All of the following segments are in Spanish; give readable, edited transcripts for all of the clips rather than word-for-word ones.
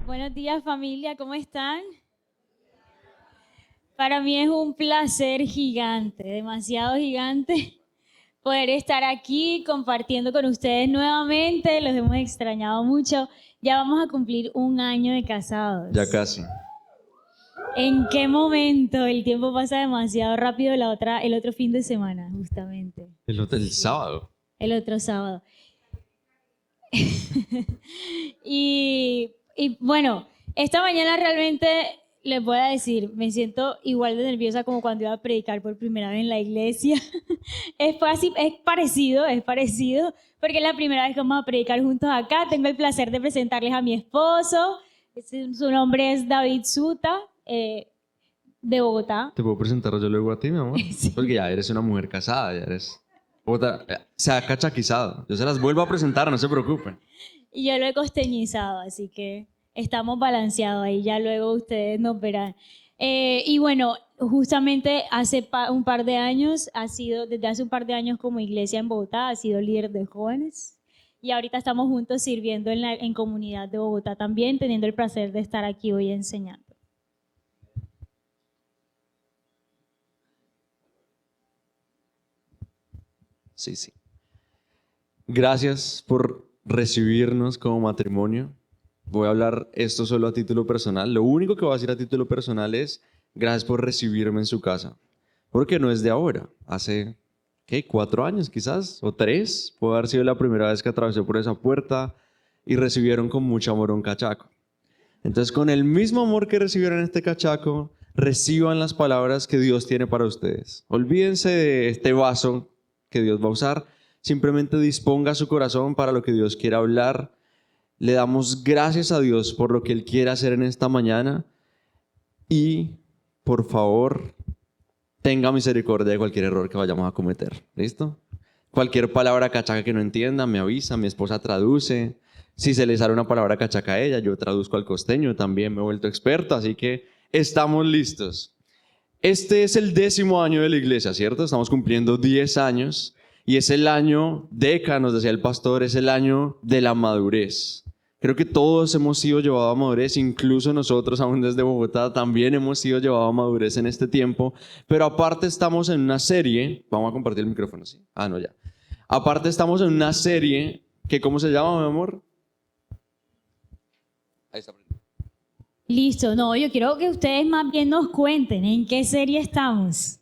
Buenos días, familia, ¿cómo están? Para mí es un placer gigante, demasiado gigante, poder estar aquí compartiendo con ustedes nuevamente. Los hemos extrañado mucho. Ya vamos a cumplir un año de casados. Ya casi. ¿En qué momento? El tiempo pasa demasiado rápido. El otro fin de semana, justamente. El sábado. El otro sábado. Y bueno, esta mañana realmente les voy a decir, me siento igual de nerviosa como cuando iba a predicar por primera vez en la iglesia. Es parecido, porque es la primera vez que vamos a predicar juntos acá. Tengo el placer de presentarles a mi esposo. Su nombre es David Suta, de Bogotá. ¿Te puedo presentar yo luego a ti, mi amor? Sí. Porque ya eres una mujer casada, ya eres... Se ha cachaquizado. Yo se las vuelvo a presentar, no se preocupen. Y yo lo he costeñizado, así que estamos balanceados ahí, ya luego ustedes nos verán. Y bueno, justamente un par de años, desde hace un par de años como iglesia en Bogotá, ha sido líder de jóvenes. Y ahorita estamos juntos sirviendo en comunidad de Bogotá también, teniendo el placer de estar aquí hoy enseñando. Sí. Gracias por recibirnos como matrimonio. Voy a hablar esto solo a título personal. Lo único que voy a decir a título personal es gracias por recibirme en su casa. Porque no es de ahora. Hace, ¿qué? 4 años quizás, o 3. Puede haber sido la primera vez que atravesé por esa puerta y recibieron con mucho amor un cachaco. Entonces, con el mismo amor que recibieron este cachaco, reciban las palabras que Dios tiene para ustedes. Olvídense de este vaso que Dios va a usar. Simplemente disponga su corazón para lo que Dios quiera hablar. Le damos gracias a Dios por lo que Él quiere hacer en esta mañana. Y, por favor, tenga misericordia de cualquier error que vayamos a cometer. ¿Listo? Cualquier palabra cachaca que no entienda, me avisa, mi esposa traduce. Si se le sale una palabra cachaca a ella, yo traduzco al costeño, también me he vuelto experto, así que estamos listos. Este es el 10º año de la iglesia, ¿cierto? Estamos cumpliendo 10 años y es el año, nos decía el pastor, es el año de la madurez. Creo que todos hemos sido llevados a madurez, incluso nosotros, aún desde Bogotá, también hemos sido llevados a madurez en este tiempo, pero aparte estamos en una serie, vamos a compartir el micrófono, ¿sí? No, ya. Aparte estamos en una serie que, ¿cómo se llama, mi amor? Ahí está. Listo, no, yo quiero que ustedes más bien nos cuenten en qué serie estamos.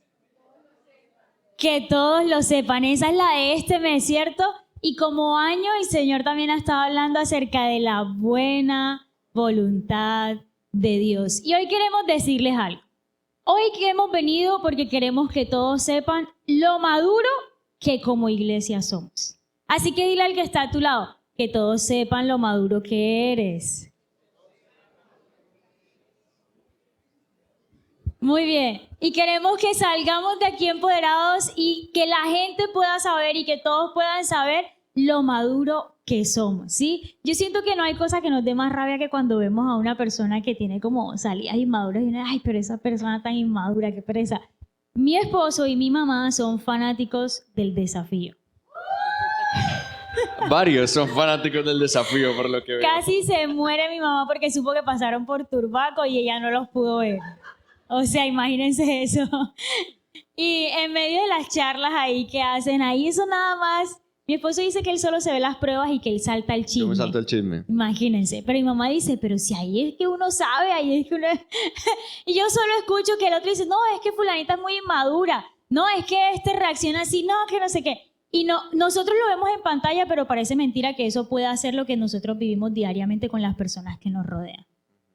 Que todos lo sepan, esa es la de este mes, ¿cierto? Y como año el Señor también ha estado hablando acerca de la buena voluntad de Dios. Y hoy queremos decirles algo. Hoy que hemos venido porque queremos que todos sepan lo maduro que como iglesia somos. Así que dile al que está a tu lado, que todos sepan lo maduro que eres. Muy bien. Y queremos que salgamos de aquí empoderados y que la gente pueda saber y que todos puedan saber lo maduro que somos, ¿sí? Yo siento que no hay cosa que nos dé más rabia que cuando vemos a una persona que tiene como salidas inmaduras y uno, ay, pero esa persona tan inmadura, qué pereza. Mi esposo y mi mamá son fanáticos del desafío. Varios son fanáticos del desafío, por lo que veo. Casi se muere mi mamá porque supo que pasaron por Turbaco y ella no los pudo ver. O sea, imagínense eso. Y en medio de las charlas ahí que hacen, ahí eso nada más. Mi esposo dice que él solo se ve las pruebas y que él salta el chisme. Yo me salto el chisme. Imagínense. Pero mi mamá dice, pero si ahí es que uno sabe, ahí es que uno... Y yo solo escucho que el otro dice, no, es que fulanita es muy inmadura. No, es que este reacciona así, no, que no sé qué. Y no, nosotros lo vemos en pantalla, pero parece mentira que eso pueda ser lo que nosotros vivimos diariamente con las personas que nos rodean.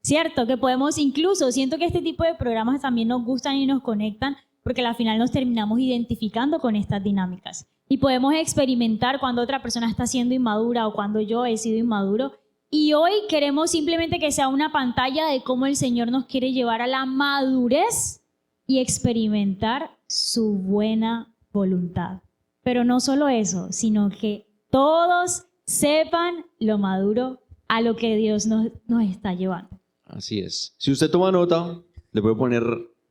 ¿Cierto? Que podemos incluso, siento que este tipo de programas también nos gustan y nos conectan porque al final nos terminamos identificando con estas dinámicas. Y podemos experimentar cuando otra persona está siendo inmadura o cuando yo he sido inmaduro. Y hoy queremos simplemente que sea una pantalla de cómo el Señor nos quiere llevar a la madurez y experimentar su buena voluntad. Pero no solo eso, sino que todos sepan lo maduro a lo que Dios nos está llevando. Así es. Si usted toma nota, le voy a poner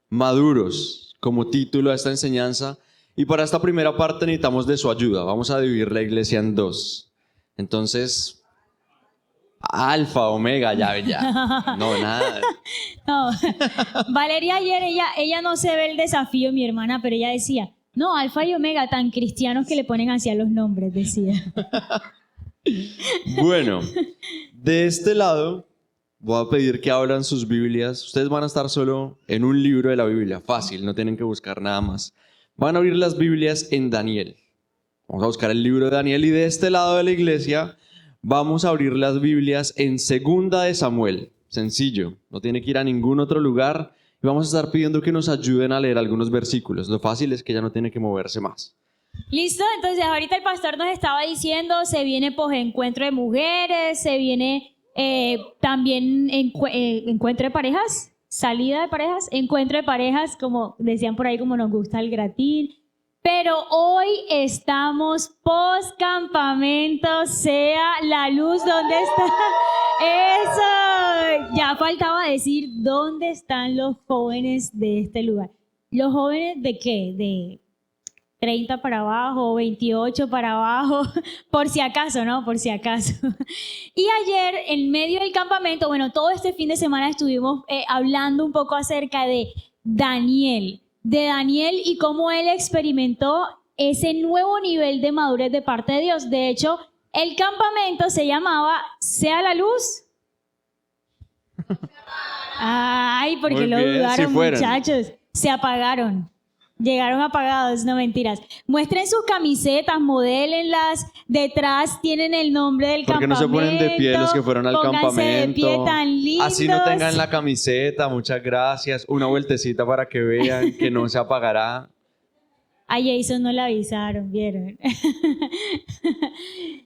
maduros como título a esta enseñanza. Y para esta primera parte necesitamos de su ayuda. Vamos a dividir la iglesia en 2. Entonces, Alfa, omega, ya. No, nada. No. Valeria ayer, ella no se ve el desafío, mi hermana, pero ella decía, no, alfa y omega, tan cristianos que le ponen así a los nombres, decía. Bueno, de este lado voy a pedir que abran sus Biblias. Ustedes van a estar solo en un libro de la Biblia, fácil, no tienen que buscar nada más. Van a abrir las Biblias en Daniel. Vamos a buscar el libro de Daniel y de este lado de la iglesia vamos a abrir las Biblias en Segunda de Samuel. Sencillo, no tiene que ir a ningún otro lugar y vamos a estar pidiendo que nos ayuden a leer algunos versículos. Lo fácil es que ya no tiene que moverse más. ¿Listo? Entonces ahorita el pastor nos estaba diciendo, se viene encuentro de mujeres, se viene también encuentro de parejas, salida de parejas, encuentro de parejas, como decían por ahí, como nos gusta el gratín. Pero hoy estamos post campamento, sea la luz, ¿dónde está? Eso, ya faltaba decir dónde están los jóvenes de este lugar. ¿Los jóvenes de qué? De 30 para abajo, 28 para abajo, por si acaso, ¿no? Por si acaso. Y ayer, en medio del campamento, bueno, todo este fin de semana estuvimos hablando un poco acerca de Daniel y cómo él experimentó ese nuevo nivel de madurez de parte de Dios. De hecho, el campamento se llamaba ¿Sea la luz? Ay, porque Muy lo bien, dudaron, sí fueron. muchachos. Se apagaron. Llegaron apagados, no mentiras. Muestren sus camisetas, modélenlas. Detrás tienen el nombre del ¿Por qué no campamento. se ponen de pie los que fueron al Pónganse campamento? de pie tan lindos. Así no tengan la camiseta, muchas gracias. Una vueltecita para que vean que no se apagará. A Jason no le avisaron, ¿vieron?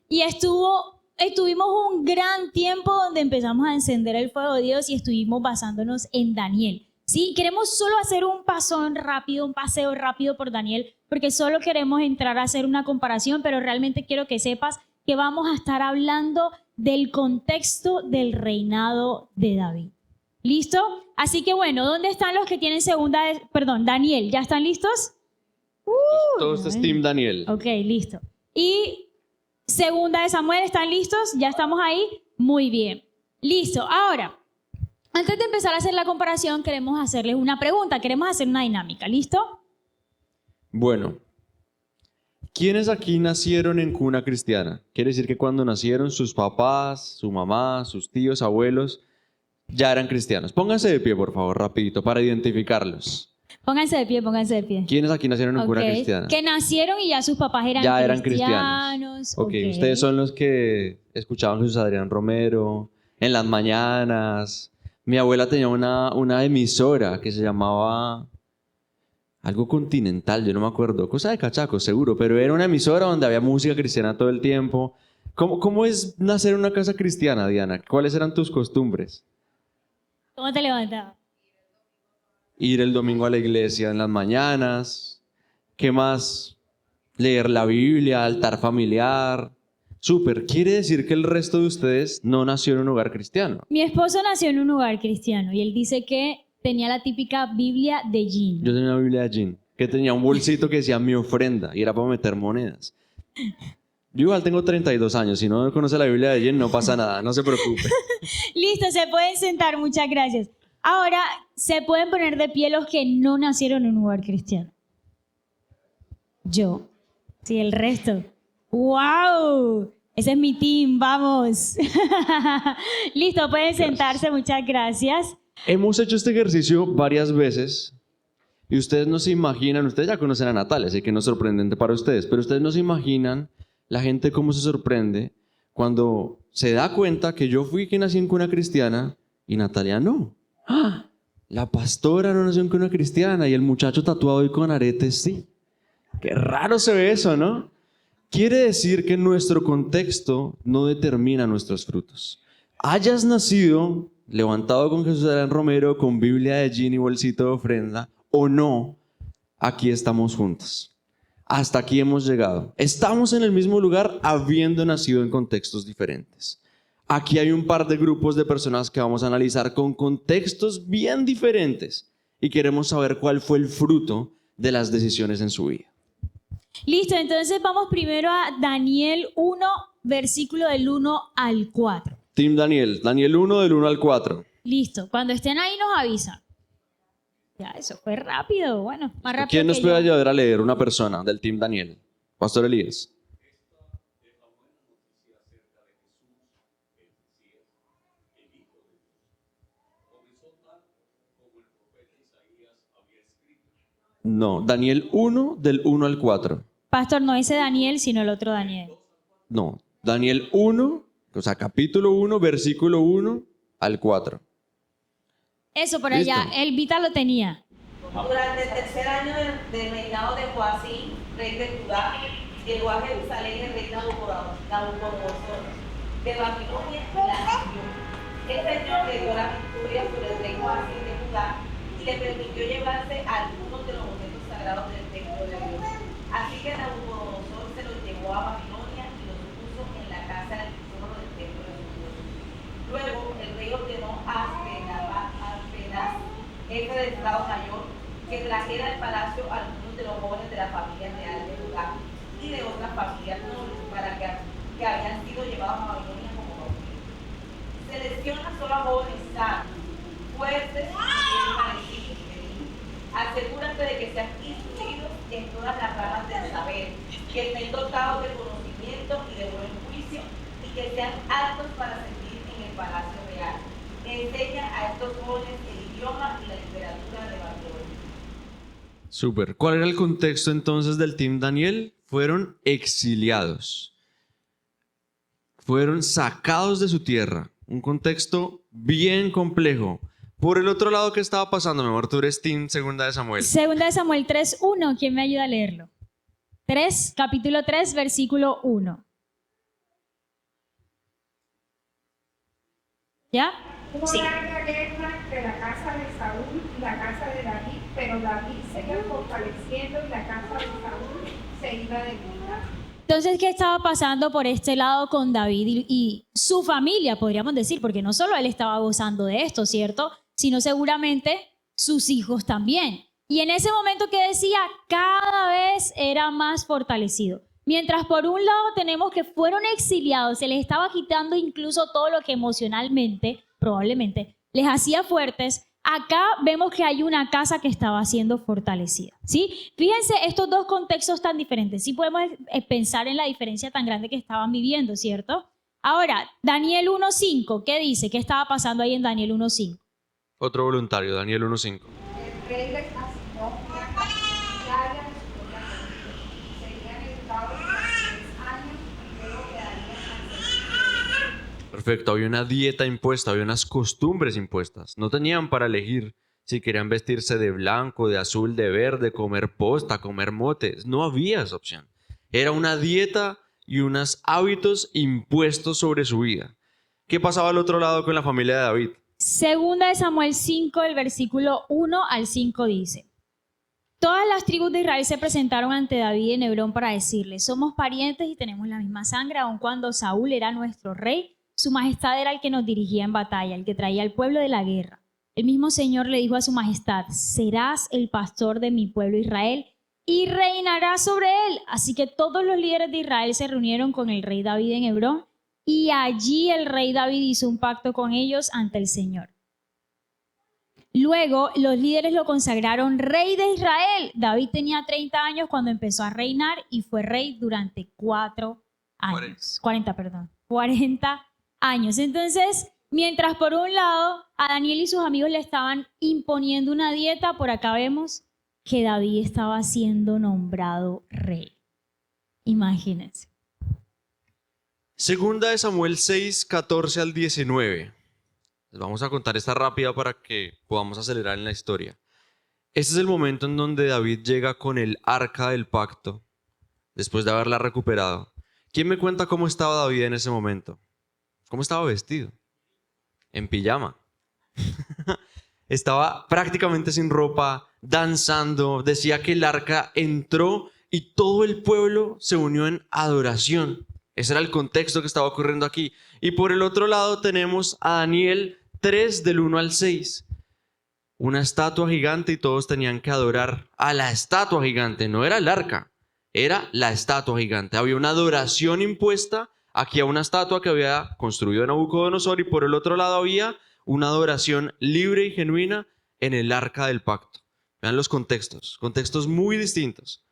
Y estuvimos un gran tiempo donde empezamos a encender el fuego de Dios y estuvimos basándonos en Daniel. ¿Sí? Queremos solo hacer un paseo rápido por Daniel, porque solo queremos entrar a hacer una comparación, pero realmente quiero que sepas que vamos a estar hablando del contexto del reinado de David. ¿Listo? Así que bueno, ¿dónde están los que tienen Daniel? ¿Ya están listos? Todo esto es Team Daniel. Ok, listo. Y Segunda de Samuel, ¿están listos? ¿Ya estamos ahí? Muy bien. Listo. Ahora, antes de empezar a hacer la comparación, queremos hacerles una pregunta, queremos hacer una dinámica, ¿listo? Bueno, ¿quiénes aquí nacieron en cuna cristiana? Quiere decir que cuando nacieron sus papás, su mamá, sus tíos, abuelos, ya eran cristianos. Pónganse de pie, por favor, rapidito, para identificarlos. Pónganse de pie. ¿Quiénes aquí nacieron en cuna Ok. cristiana? Que nacieron y ya sus papás eran Ya eran cristianos. Ok, ustedes son los que escuchaban Jesús Adrián Romero en las mañanas. Mi abuela tenía una emisora que se llamaba algo Continental, yo no me acuerdo, cosa de cachacos seguro, pero era una emisora donde había música cristiana todo el tiempo. ¿Cómo es nacer en una casa cristiana, Diana? ¿Cuáles eran tus costumbres? ¿Cómo te levantabas? Ir el domingo a la iglesia en las mañanas. ¿Qué más? Leer la Biblia, altar familiar. Súper. Quiere decir que el resto de ustedes no nació en un hogar cristiano. Mi esposo nació en un hogar cristiano y él dice que tenía la típica Biblia de jean. Yo tenía una Biblia de jean que tenía un bolsito que decía mi ofrenda y era para meter monedas. Yo igual tengo 32 años. Si no conoce la Biblia de jean, no pasa nada. No se preocupe. Listo, se pueden sentar, muchas gracias. Ahora, se pueden poner de pie los que no nacieron en un hogar cristiano. Yo. Sí, el resto. ¡Wow! Ese es mi team, vamos. Listo, pueden sentarse, muchas gracias. Hemos hecho este ejercicio varias veces y ustedes no se imaginan, ustedes ya conocen a Natalia, así que no es sorprendente para ustedes, pero ustedes no se imaginan la gente cómo se sorprende cuando se da cuenta que yo fui quien nací en cuna cristiana y Natalia no. ¡Ah! La pastora no nació en cuna cristiana y el muchacho tatuado y con aretes sí. Qué raro se ve eso, ¿no? Quiere decir que nuestro contexto no determina nuestros frutos. Hayas nacido levantado con Jesús Adrián Romero, con Biblia de jean y bolsito de ofrenda, o no, aquí estamos juntos. Hasta aquí hemos llegado. Estamos en el mismo lugar habiendo nacido en contextos diferentes. Aquí hay un par de grupos de personas que vamos a analizar con contextos bien diferentes y queremos saber cuál fue el fruto de las decisiones en su vida. Listo, entonces vamos primero a Daniel 1, versículo del 1 al 4. Team Daniel. Daniel 1 del 1 al 4. Listo. Cuando estén ahí nos avisan. Ya, eso fue rápido. Bueno, más rápido ¿Quién nos que puede yo. ayudar a leer? Una persona del Team Daniel. Pastor Elías. No, Daniel 1 del 1 al 4. Pastor, no ese Daniel, sino el otro Daniel. No, Daniel 1, o sea, capítulo 1, versículo 1 al 4. Eso por Listo. allá, el Vita lo tenía. Durante el tercer año del reinado de Joacim, rey de Judá, llegó a Jerusalén el rey Nabucodonosor de Babilonia y la sitió. El Señor le dio la victoria sobre el rey Joacim de Judá y le permitió llevarse algunos de los objetos sagrados del templo de Dios. Así que Nabucodonosor se los llevó a Babilonia y los puso en la casa del tesoro del templo de Dios. Luego el rey ordenó a Aspenaz, jefe del Estado Mayor, que trajera al palacio a algunos de los jóvenes de la familia real de Judá y de otras familias nobles que habían sido llevados a Babilonia como cautivos. Selecciona solo a jóvenes sanos, fuertes y bien parecidos. Asegúrate de que sean instruidos en todas las ramas del saber, que estén dotados de conocimiento y de buen juicio y que sean aptos para servir en el palacio real. Enseña a estos jóvenes el idioma y la literatura de Babilonia. Súper. ¿Cuál era el contexto entonces del Team Daniel? Fueron exiliados. Fueron sacados de su tierra. Un contexto bien complejo. Por el otro lado, ¿qué estaba pasando? Mi amor, tú eres Team Segunda de Samuel. Segunda de Samuel 3:1, ¿quién me ayuda a leerlo? 3, capítulo 3, versículo 1. ¿Ya? Hubo larga guerra entre la casa de Saúl y la casa de David, pero David seguía fortaleciendo y la casa de Saúl se iba debilitando. Entonces, ¿qué estaba pasando por este lado con David y su familia, podríamos decir? Porque no solo él estaba gozando de esto, ¿cierto? Sino seguramente sus hijos también. Y en ese momento que decía, cada vez era más fortalecido. Mientras por un lado tenemos que fueron exiliados, se les estaba quitando incluso todo lo que emocionalmente, probablemente, les hacía fuertes. Acá vemos que hay una casa que estaba siendo fortalecida, ¿sí? Fíjense estos dos contextos tan diferentes. Sí podemos pensar en la diferencia tan grande que estaban viviendo, ¿cierto? Ahora, Daniel 1:5, ¿qué dice? ¿Qué estaba pasando ahí en Daniel 1:5? Otro voluntario, Daniel 1:5. El rey les asignó una casa diaria de su propia familia. Serían educados durante 3 años y luego quedarían al servicio. Perfecto, había una dieta impuesta, había unas costumbres impuestas. No tenían para elegir si querían vestirse de blanco, de azul, de verde, comer posta, comer motes. No había esa opción. Era una dieta y unos hábitos impuestos sobre su vida. ¿Qué pasaba al otro lado con la familia de David? Segunda de Samuel 5, el versículo 1 al 5 dice: Todas las tribus de Israel se presentaron ante David en Hebrón para decirle: somos parientes y tenemos la misma sangre, aun cuando Saúl era nuestro rey. Su majestad era el que nos dirigía en batalla, el que traía al pueblo de la guerra. El mismo Señor le dijo a su majestad: serás el pastor de mi pueblo Israel y reinarás sobre él. Así que todos los líderes de Israel se reunieron con el rey David en Hebrón, y allí el rey David hizo un pacto con ellos ante el Señor. Luego los líderes lo consagraron rey de Israel. David tenía 30 años cuando empezó a reinar y fue rey durante 40 años. Entonces, mientras por un lado a Daniel y sus amigos le estaban imponiendo una dieta, por acá vemos que David estaba siendo nombrado rey. Imagínense. Segunda de Samuel 6, 14 al 19. Les vamos a contar esta rápida para que podamos acelerar en la historia. Este es el momento en donde David llega con el arca del pacto, después de haberla recuperado. ¿Quién me cuenta cómo estaba David en ese momento? ¿Cómo estaba vestido? En pijama. Estaba prácticamente sin ropa, danzando. Decía que el arca entró y todo el pueblo se unió en adoración. Ese era el contexto que estaba ocurriendo aquí. Y por el otro lado tenemos a Daniel 3 del 1 al 6. Una estatua gigante y todos tenían que adorar a la estatua gigante. No era el arca, era la estatua gigante. Había una adoración impuesta aquí a una estatua que había construido Nabucodonosor y por el otro lado había una adoración libre y genuina en el arca del pacto. Vean los contextos muy distintos.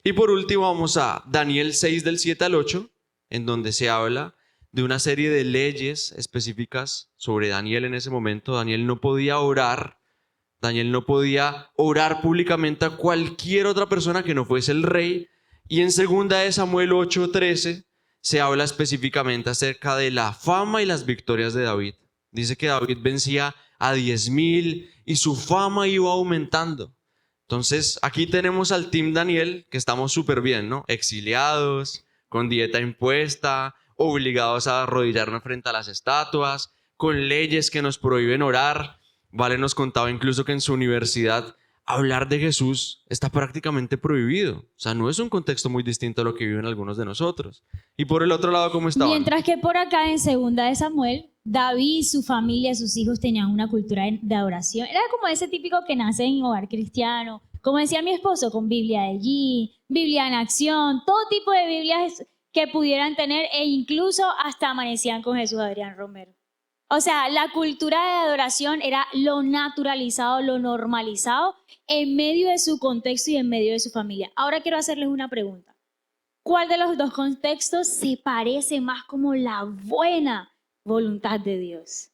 Y por último vamos a Daniel 6 del 7 al 8, en donde se habla de una serie de leyes específicas sobre Daniel en ese momento. Daniel no podía orar públicamente a cualquier otra persona que no fuese el rey. Y en 2 de Samuel 8:13 se habla específicamente acerca de la fama y las victorias de David. Dice que David vencía a 10,000 y su fama iba aumentando. Entonces aquí tenemos al Team Daniel, que estamos súper bien, ¿no? Exiliados, con dieta impuesta, obligados a arrodillarnos frente a las estatuas, con leyes que nos prohíben orar. Vale nos contaba incluso que en su universidad hablar de Jesús está prácticamente prohibido. O sea, no es un contexto muy distinto a lo que viven algunos de nosotros. Y por el otro lado, ¿cómo estaban? Mientras que por acá en 2 de Samuel, David, su familia, sus hijos tenían una cultura de adoración. Era como ese típico que nace en hogar cristiano. Como decía mi esposo, con Biblia de allí, Biblia en acción, todo tipo de Biblias que pudieran tener e incluso hasta amanecían con Jesús Adrián Romero. O sea, la cultura de adoración era lo naturalizado, lo normalizado en medio de su contexto y en medio de su familia. Ahora quiero hacerles una pregunta. ¿Cuál de los dos contextos se parece más como la buena voluntad de Dios?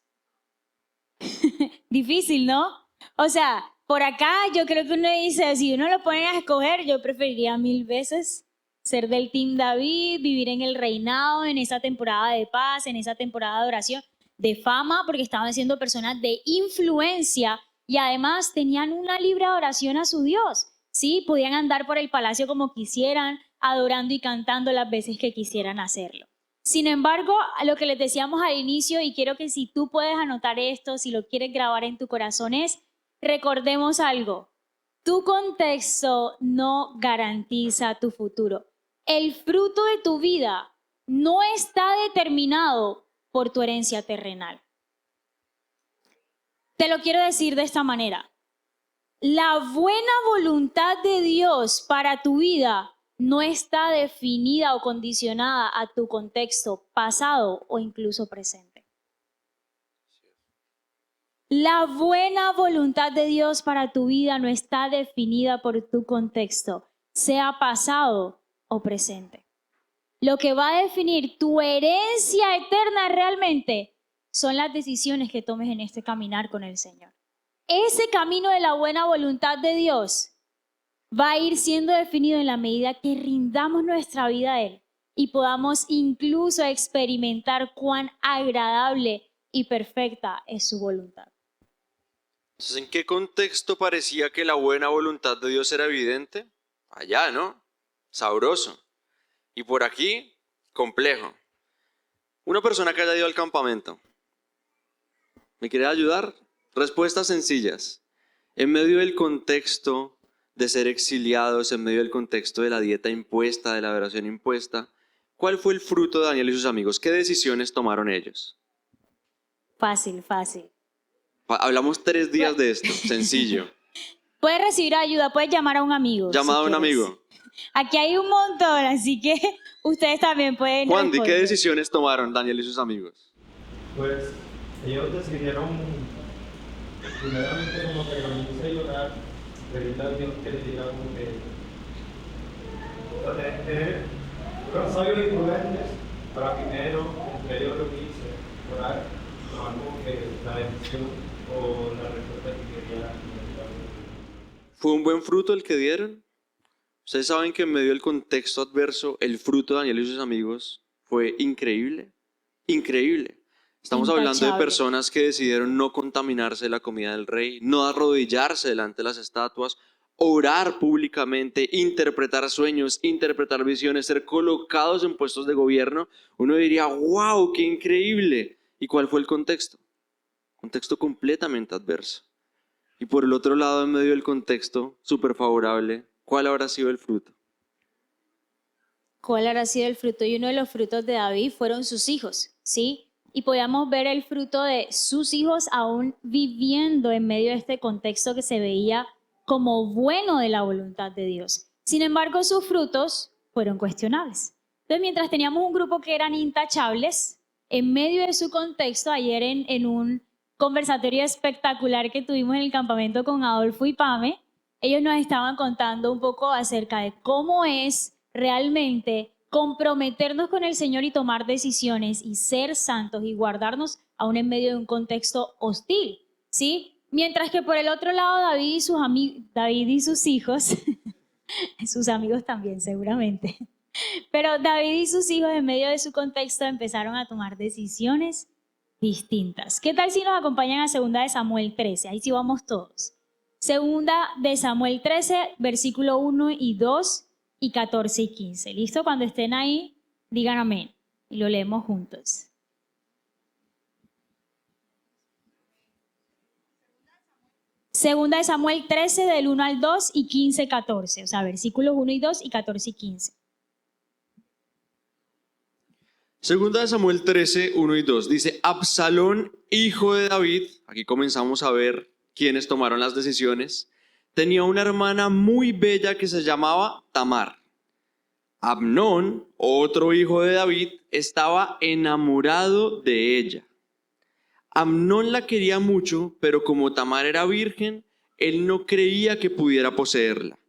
Difícil, ¿no? O sea, por acá yo creo que uno dice, si uno lo pone a escoger, yo preferiría 1000 veces ser del Team David, vivir en el reinado, en esa temporada de paz, en esa temporada de adoración, de fama, porque estaban siendo personas de influencia y además tenían una libre adoración a su Dios, ¿sí? Podían andar por el palacio como quisieran, adorando y cantando las veces que quisieran hacerlo. Sin embargo, a lo que les decíamos al inicio, y quiero que si tú puedes anotar esto, si lo quieres grabar en tu corazón, es, recordemos algo, tu contexto no garantiza tu futuro. El fruto de tu vida no está determinado por tu herencia terrenal. Te lo quiero decir de esta manera. La buena voluntad de Dios para tu vida no está definida o condicionada a tu contexto pasado o incluso presente. La buena voluntad de Dios para tu vida no está definida por tu contexto, sea pasado o presente. Lo que va a definir tu herencia eterna realmente son las decisiones que tomes en este caminar con el Señor. Ese camino de la buena voluntad de Dios va a ir siendo definido en la medida que rindamos nuestra vida a Él y podamos incluso experimentar cuán agradable y perfecta es su voluntad. Entonces, ¿en qué contexto parecía que la buena voluntad de Dios era evidente? Allá, ¿no? Sabroso. Y por aquí, complejo. Una persona que haya ido al campamento, ¿me quiere ayudar? Respuestas sencillas. En medio del contexto de ser exiliados, en medio del contexto de la dieta impuesta, de la adoración impuesta, ¿cuál fue el fruto de Daniel y sus amigos? ¿Qué decisiones tomaron ellos? Fácil. Hablamos 3 días de esto, sencillo. Puedes recibir ayuda, puedes llamar a un amigo. Llamado a un quieres. amigo. Aquí hay un montón, así que ustedes también pueden Juan, ¿y qué responder. decisiones tomaron Daniel y sus amigos? Pues ellos decidieron primeramente como que reunirse y orar, pedirle a Dios que les diga como que fueron sabios y prudentes para primero, entre ellos reunirse, orar, tomar como que la decisión o la respuesta que quería. ¿Fue un buen fruto el que dieron? Ustedes saben que en medio del contexto adverso, el fruto de Daniel y sus amigos fue increíble. Increíble. Estamos hablando de Intachable. personas que decidieron no contaminarse de la comida del rey, no arrodillarse delante de las estatuas, orar públicamente, interpretar sueños, interpretar visiones, ser colocados en puestos de gobierno. Uno diría, wow, qué increíble. ¿Y cuál fue el contexto? Contexto completamente adverso. Y por el otro lado, en medio del contexto súper favorable, ¿cuál habrá sido el fruto? ¿Cuál habrá sido el fruto? Y uno de los frutos de David fueron sus hijos, ¿sí? Y podíamos ver el fruto de sus hijos aún viviendo en medio de este contexto que se veía como bueno de la voluntad de Dios. Sin embargo, sus frutos fueron cuestionables. Entonces, mientras teníamos un grupo que eran intachables, en medio de su contexto, ayer en un conversatorio espectacular que tuvimos en el campamento con Adolfo y Pame, ellos nos estaban contando un poco acerca de cómo es realmente comprometernos con el Señor y tomar decisiones y ser santos y guardarnos aún en medio de un contexto hostil, ¿sí? Mientras que por el otro lado David y sus hijos, sus amigos también seguramente, pero David y sus hijos en medio de su contexto empezaron a tomar decisiones distintas. ¿Qué tal si nos acompañan a 2 de Samuel 13? Ahí sí vamos todos. 2 de Samuel 13, versículo 1 y 2 y 14 y 15. ¿Listo? Cuando estén ahí, digan amén y lo leemos juntos. Segunda de Samuel 13 del 1 al 2 y 15, 14. O sea, versículos 1 y 2 y 14 y 15. Segunda de Samuel 13, 1 y 2. Dice, Absalón, hijo de David, aquí comenzamos a ver quiénes tomaron las decisiones, tenía una hermana muy bella que se llamaba Tamar. Amnón, otro hijo de David, estaba enamorado de ella. Amnón la quería mucho, pero como Tamar era virgen, él no creía que pudiera poseerla.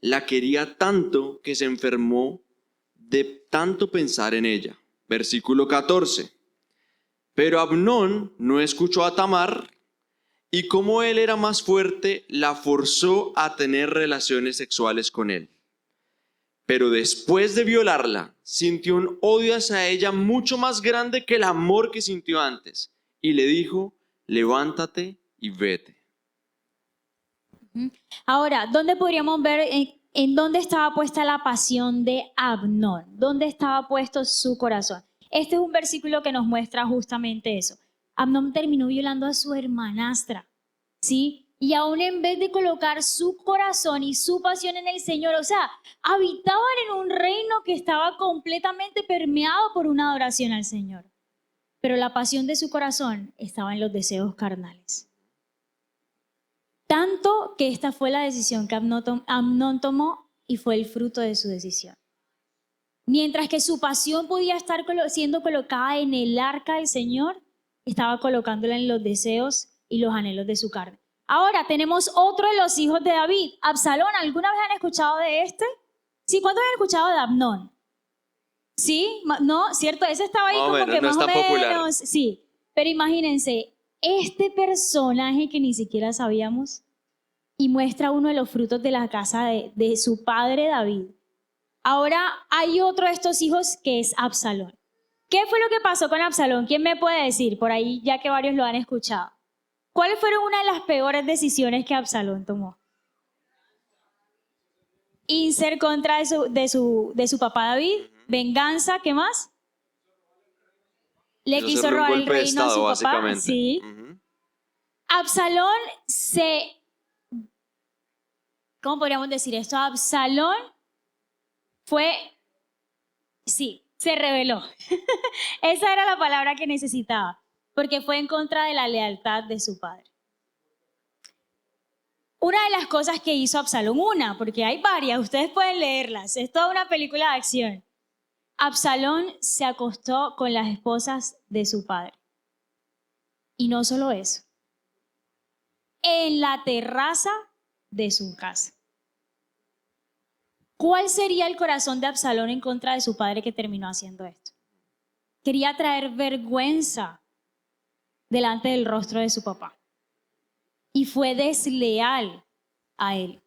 La quería tanto que se enfermó de tanto pensar en ella. Versículo 14. Pero Amnón no escuchó a Tamar y como él era más fuerte, la forzó a tener relaciones sexuales con él. Pero después de violarla, sintió un odio hacia ella mucho más grande que el amor que sintió antes. Y le dijo, levántate y vete. Ahora, ¿dónde podríamos ver en dónde estaba puesta la pasión de Amnón? ¿Dónde estaba puesto su corazón? Este es un versículo que nos muestra justamente eso. Amnón terminó violando a su hermanastra, ¿sí? Y aún en vez de colocar su corazón y su pasión en el Señor, o sea, habitaban en un reino que estaba completamente permeado por una adoración al Señor. Pero la pasión de su corazón estaba en los deseos carnales. Tanto que esta fue la decisión que Amnón tomó y fue el fruto de su decisión. Mientras que su pasión podía estar siendo colocada en el arca del Señor, estaba colocándola en los deseos y los anhelos de su carne. Ahora tenemos otro de los hijos de David, Absalón. ¿Alguna vez han escuchado de este? Sí, ¿cuántos han escuchado de Amnón? Sí, no, cierto, ese estaba ahí como que más o menos. Sí, pero imagínense, este personaje que ni siquiera sabíamos y muestra uno de los frutos de la casa de su padre David. Ahora hay otro de estos hijos que es Absalón. ¿Qué fue lo que pasó con Absalón? ¿Quién me puede decir? Por ahí, ya que varios lo han escuchado. ¿Cuáles fueron una de las peores decisiones que Absalón tomó? Irse contra de su papá David. Venganza, ¿qué más? Le quiso robar el reino a su papá. Sí. Absalón ¿cómo podríamos decir esto? Absalón se rebeló. Esa era la palabra que necesitaba, porque fue en contra de la lealtad de su padre. Una de las cosas que hizo Absalón, porque hay varias, ustedes pueden leerlas, es toda una película de acción. Absalón se acostó con las esposas de su padre. Y no solo eso, en la terraza de su casa. ¿Cuál sería el corazón de Absalón en contra de su padre que terminó haciendo esto? Quería traer vergüenza delante del rostro de su papá. Y fue desleal a él.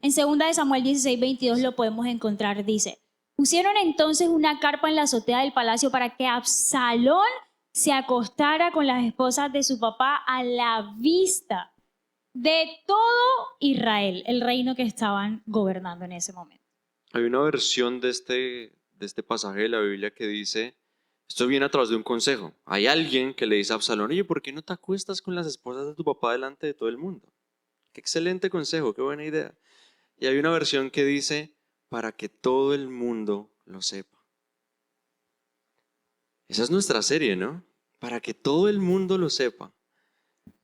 En 2 de Samuel 16, 22 lo podemos encontrar, dice, pusieron entonces una carpa en la azotea del palacio para que Absalón se acostara con las esposas de su papá a la vista de todo Israel, el reino que estaban gobernando en ese momento. Hay una versión de este pasaje de la Biblia que dice, esto viene a través de un consejo. Hay alguien que le dice a Absalón, oye, ¿por qué no te acuestas con las esposas de tu papá delante de todo el mundo? Qué excelente consejo, qué buena idea. Y hay una versión que dice, para que todo el mundo lo sepa. Esa es nuestra serie, ¿no? Para que todo el mundo lo sepa.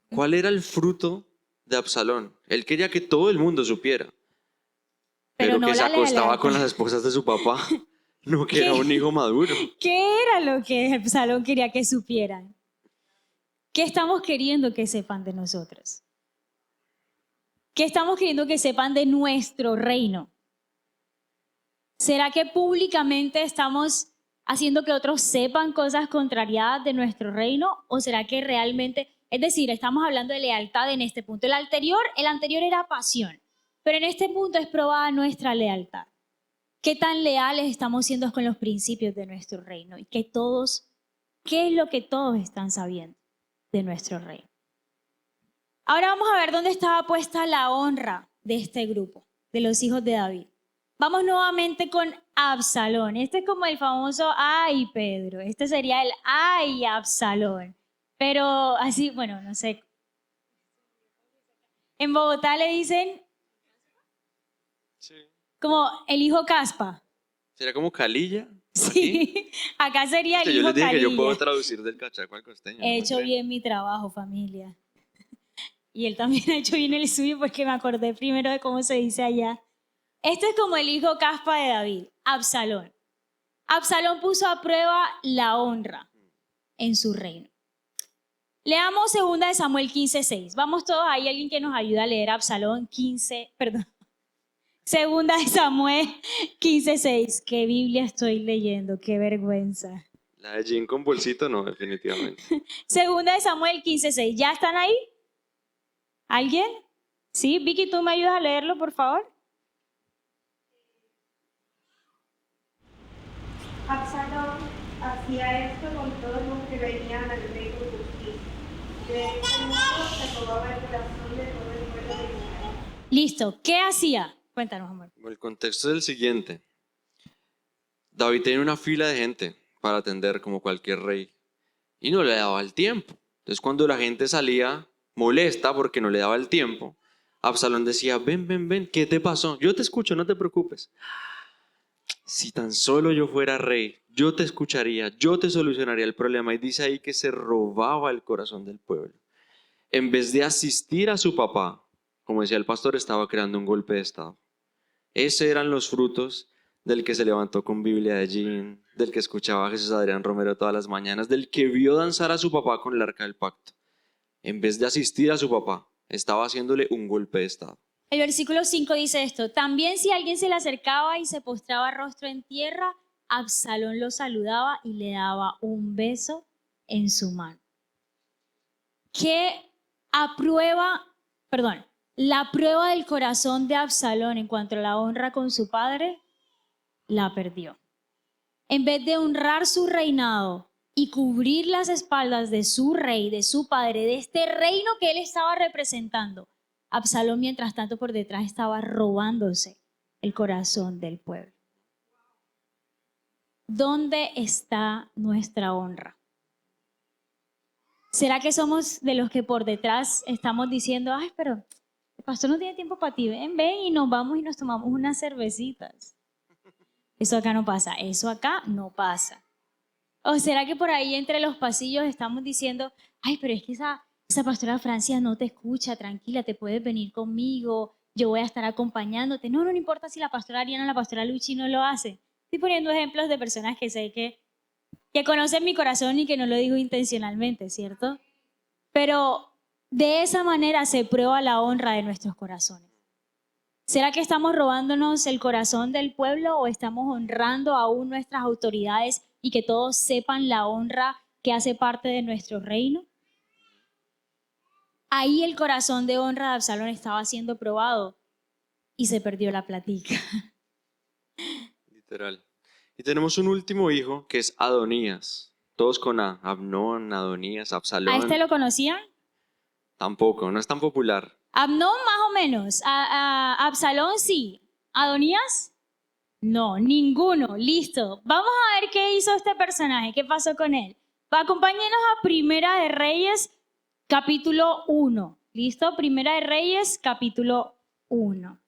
¿Cuál era el fruto de Absalón? Él quería que todo el mundo supiera. Pero no que se la acostaba lealtad con las esposas de su papá. No, que era un hijo maduro. ¿Qué era lo que Absalón quería que supieran? ¿Qué estamos queriendo que sepan de nosotros? ¿Qué estamos queriendo que sepan de nuestro reino? ¿Será que públicamente estamos haciendo que otros sepan cosas contrariadas de nuestro reino? ¿O será que realmente, es decir, estamos hablando de lealtad en este punto? El anterior era pasión, pero en este punto es probada nuestra lealtad. ¿Qué tan leales estamos siendo con los principios de nuestro reino? Y qué es lo que todos están sabiendo de nuestro reino. Ahora vamos a ver dónde estaba puesta la honra de este grupo, de los hijos de David. Vamos nuevamente con Absalón. Este es como el famoso ay Pedro. Este sería el ay Absalón. Pero así, bueno, no sé. En Bogotá le dicen Sí. como el hijo Caspa. ¿Sería como Calilla? Sí, acá sería el Yo hijo les dije que yo puedo Calilla. traducir del cachaco al costeño. He ¿no? hecho bien mi trabajo, familia. Y él también ha hecho bien el suyo porque me acordé primero de cómo se dice allá. Este es como el hijo Caspa de David, Absalón. Absalón puso a prueba la honra en su reino. Leamos 2 de Samuel 15:6. Vamos todos, hay alguien que nos ayuda a leer Absalón 15, perdón. 2 de Samuel 15:6. ¿Qué Biblia estoy leyendo? Qué vergüenza. La de Jean con bolsito, no, definitivamente. 2 de Samuel 15:6. ¿Ya están ahí? ¿Alguien? ¿Sí? Vicky, ¿tú me ayudas a leerlo, por favor? Absalón hacía esto con todos los que venían al rey con justicia. De este modo se robaba el corazón de todo el pueblo de Israel. Listo. ¿Qué hacía? Cuéntanos, amor. El contexto es el siguiente. David tenía una fila de gente para atender como cualquier rey y no le daba el tiempo. Entonces cuando la gente salía molesta porque no le daba el tiempo, Absalón decía, ven, ¿qué te pasó? Yo te escucho, no te preocupes. Si tan solo yo fuera rey, yo te escucharía, yo te solucionaría el problema. Y dice ahí que se robaba el corazón del pueblo. En vez de asistir a su papá, como decía el pastor, estaba creando un golpe de estado. Esos eran los frutos del que se levantó con Biblia de Jean, del que escuchaba a Jesús Adrián Romero todas las mañanas, del que vio danzar a su papá con el arca del pacto. En vez de asistir a su papá, estaba haciéndole un golpe de estado. El versículo 5 dice esto: también si alguien se le acercaba y se postraba rostro en tierra, Absalón lo saludaba y le daba un beso en su mano. La prueba del corazón de Absalón en cuanto a la honra con su padre, la perdió. En vez de honrar su reinado y cubrir las espaldas de su rey, de su padre, de este reino que él estaba representando, Absalón, mientras tanto, por detrás estaba robándose el corazón del pueblo. ¿Dónde está nuestra honra? ¿Será que somos de los que por detrás estamos diciendo, ay, pero el pastor no tiene tiempo para ti, ven y nos vamos y nos tomamos unas cervecitas? Eso acá no pasa, eso acá no pasa. ¿O será que por ahí entre los pasillos estamos diciendo, ay, pero es que esa pastora Francia no te escucha, tranquila, te puedes venir conmigo, yo voy a estar acompañándote? No importa si la pastora Ariana o la pastora Luchi no lo hace. Estoy poniendo ejemplos de personas que sé que conocen mi corazón y que no lo digo intencionalmente, ¿cierto? Pero de esa manera se prueba la honra de nuestros corazones. ¿Será que estamos robándonos el corazón del pueblo o estamos honrando aún nuestras autoridades y que todos sepan la honra que hace parte de nuestro reino? Ahí el corazón de honra de Absalón estaba siendo probado y se perdió la platica. Literal. Y tenemos un último hijo que es Adonías. Todos con A. Abnón, Adonías, Absalón. ¿A este lo conocían? Tampoco, no es tan popular. Abnón más o menos. A Absalón sí. ¿Adonías? No, ninguno. Listo. Vamos a ver qué hizo este personaje, qué pasó con él. Acompáñenos a Primera de Reyes, capítulo 1. ¿Listo? Primera de Reyes, capítulo 1.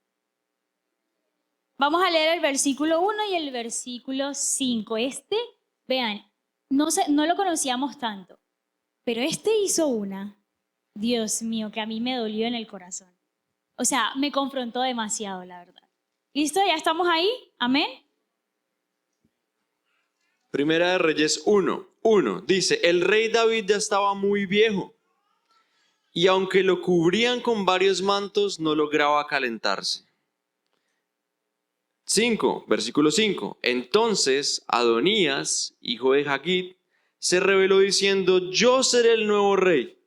Vamos a leer el versículo 1 y el versículo 5. Vean, no lo conocíamos tanto, pero hizo una, Dios mío, que a mí me dolió en el corazón. O sea, me confrontó demasiado, la verdad. ¿Listo? ¿Ya estamos ahí? ¿Amén? Primera de Reyes 1:1 dice, el rey David ya estaba muy viejo y aunque lo cubrían con varios mantos, no lograba calentarse. Versículo 5. Entonces Adonías, hijo de Hagit, se rebeló diciendo, yo seré el nuevo rey.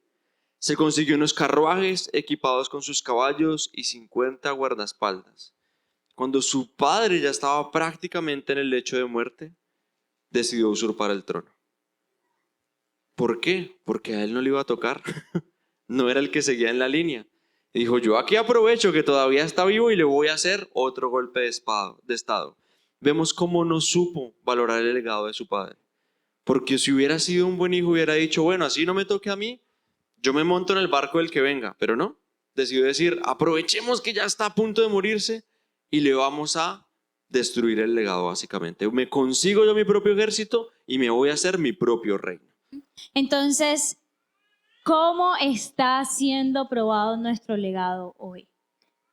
Se consiguió unos carruajes equipados con sus caballos y 50 guardaespaldas. Cuando su padre ya estaba prácticamente en el lecho de muerte, decidió usurpar el trono. ¿Por qué? Porque a él no le iba a tocar. No era el que seguía en la línea. Y dijo, yo aquí aprovecho que todavía está vivo y le voy a hacer otro golpe de estado. Vemos cómo no supo valorar el legado de su padre. Porque si hubiera sido un buen hijo, hubiera dicho, bueno, así no me toque a mí, yo me monto en el barco del que venga. Pero no, decidió decir, aprovechemos que ya está a punto de morirse y le vamos a destruir el legado básicamente. Me consigo yo mi propio ejército y me voy a hacer mi propio reino. Entonces, ¿cómo está siendo probado nuestro legado hoy?